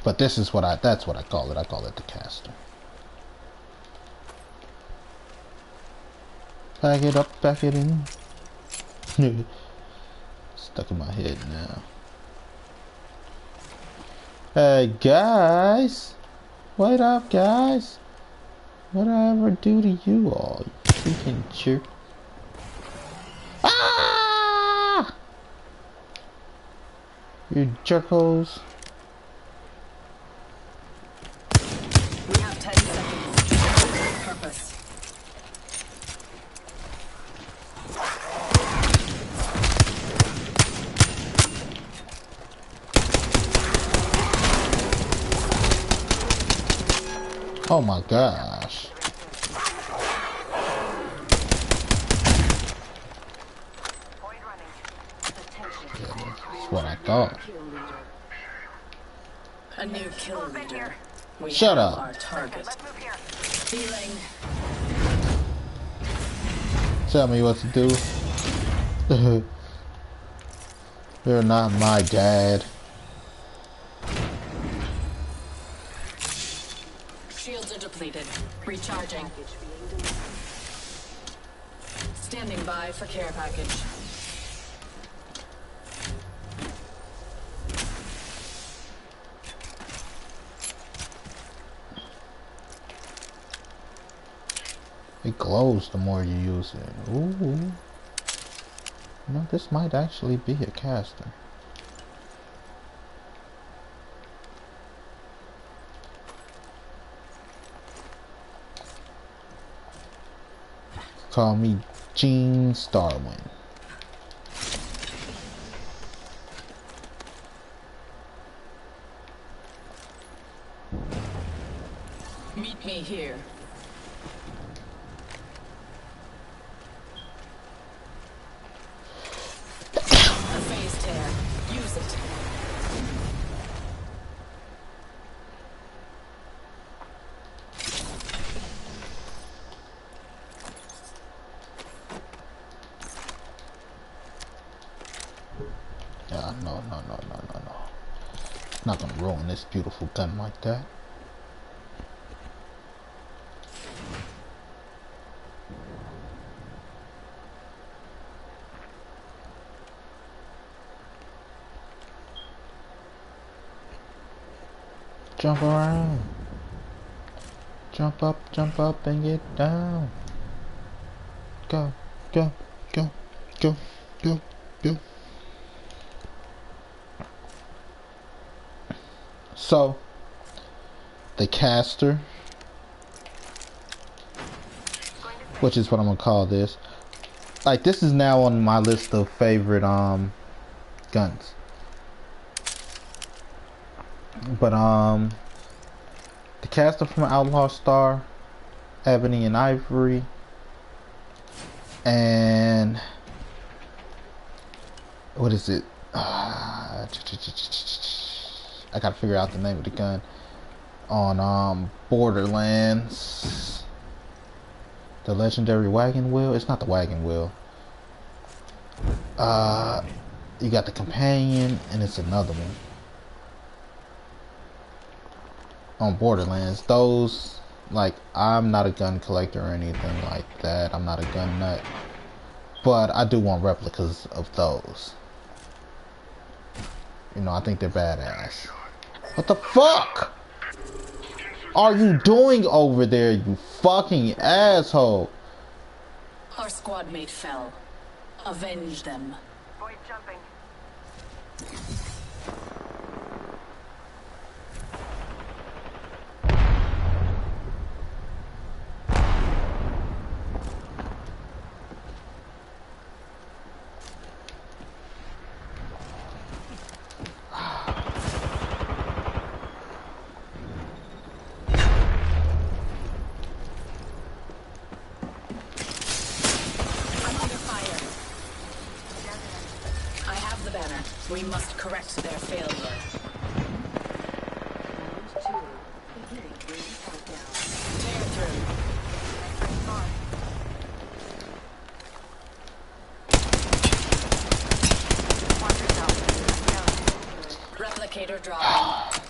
But this is that's what I call it. I call it the caster. Pack it up, pack it in. Stuck in my head now. Hey guys, what up guys? What did I ever do to you all, you freaking jerk? Ah! You jerkos. We have 10 seconds to complete purpose. Oh my gosh. That's what I thought. A new kill leader. We Shut have up. our target. Healing. Tell me what to do. You're not my dad. Shields are depleted. Recharging. Standing by for care package. It glows the more you use it. Ooh. No, this might actually be a caster. Call me Gene Starwin. Meet me here. A phase tear. Use it. No. Not gonna ruin this beautiful gun like that. Jump around. Jump up and get down. Go. So, the caster, which is what I'm gonna call this. Like, this is now on my list of favorite guns. But the caster from Outlaw Star, Ebony and Ivory, and what is it? I gotta figure out the name of the gun. On Borderlands, the legendary wagon wheel. It's not the wagon wheel. You got the companion, and it's another one. On Borderlands, those, like, I'm not a gun collector or anything like that. I'm not a gun nut, but I do want replicas of those. You know, I think they're badass. What the fuck are you doing over there, you fucking asshole? Our squad mate fell. Avenge them. Void jumping. We must correct their failure. Tear through. Replicator dropping.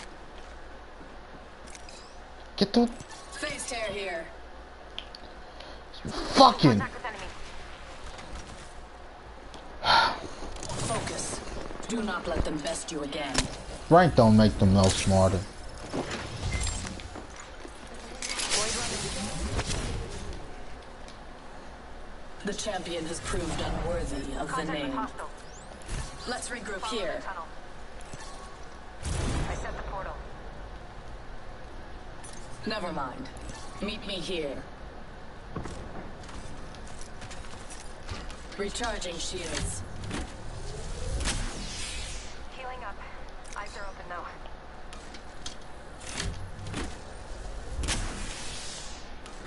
Get the Phase tear here. fucking Focus. Do not let them best you again. rank don't make them no smarter. The champion has proved unworthy of the name. Let's regroup here. Never mind. Meet me here. Recharging shields. Healing up. Eyes are open now.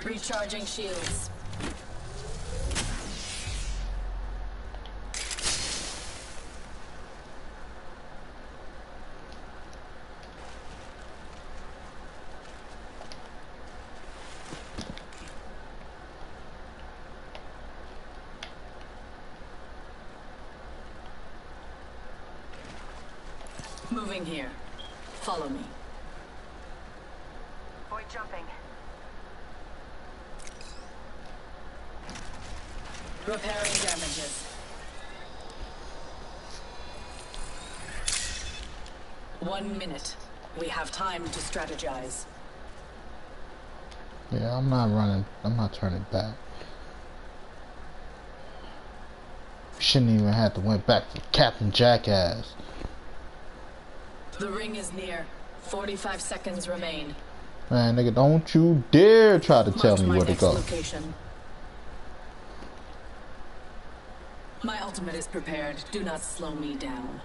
Recharging shields. Moving here. Follow me. Void jumping. Repairing damages. One minute. We have time to strategize. Yeah, I'm not running. I'm not turning back. Shouldn't even have to went back for Captain Jackass. The ring is near. 45 seconds remain. Man, nigga, don't you dare try to tell March me my where to next go. Location. My ultimate is prepared. Do not slow me down.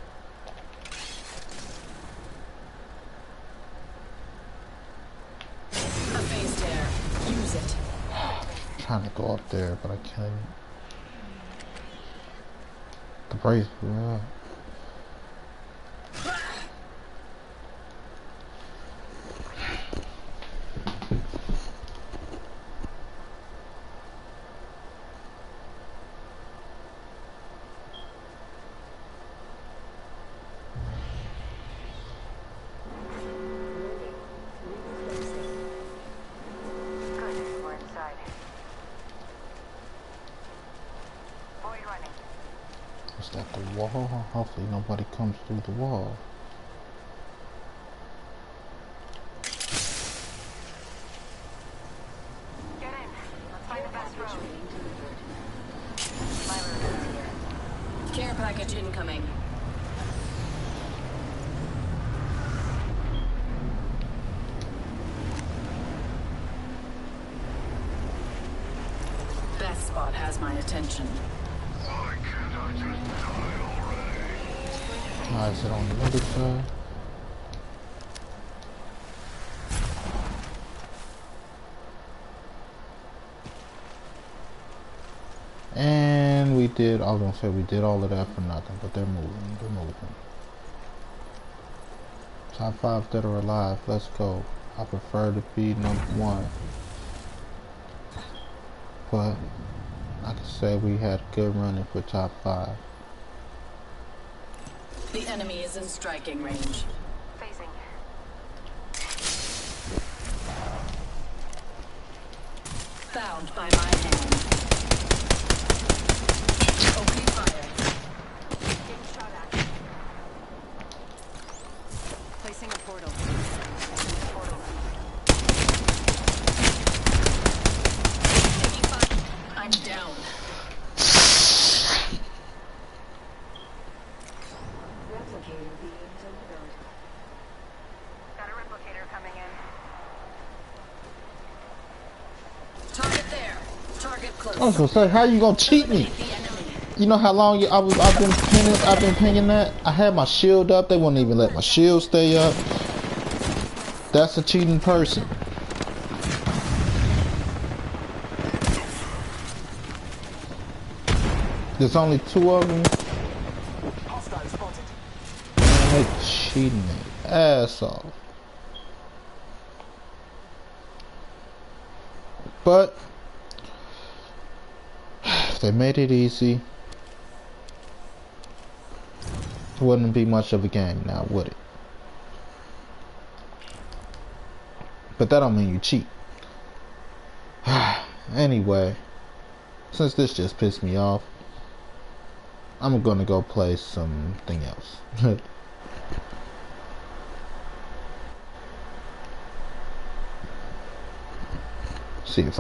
A phased tear. Use it. I'm trying to go up there, but I can't. The brace, yeah. Good. We're inside. Void running. Is that the wall? Hopefully nobody comes through the wall. Get in. Let's find the best road. My road is here. Care package incoming. That spot has my attention. Why can't I just die already? Is it on the other side? And we did, I was gonna say we did all of that for nothing, but they're moving, they're moving. Top 5 that are alive, let's go. I prefer to be number 1. But I can say we had good running for top 5. The enemy is in striking range. Phasing. Found by my hand. Opening fire. Getting shot at. Placing a portal. Portal. Taking fire. I'm down. Replicator being delivered. Got a replicator coming in. Target there. Target close. I was gonna say, how you gonna cheat me? The enemy. You know how long I've been pinging that? I had my shield up, they wouldn't even let my shield stay up. That's a cheating person. There's only 2 of them. Man, they cheating their ass off. But if they made it easy, it wouldn't be much of a game now, would it? But that don't mean you cheat. Anyway, since this just pissed me off, I'm gonna go play something else. See if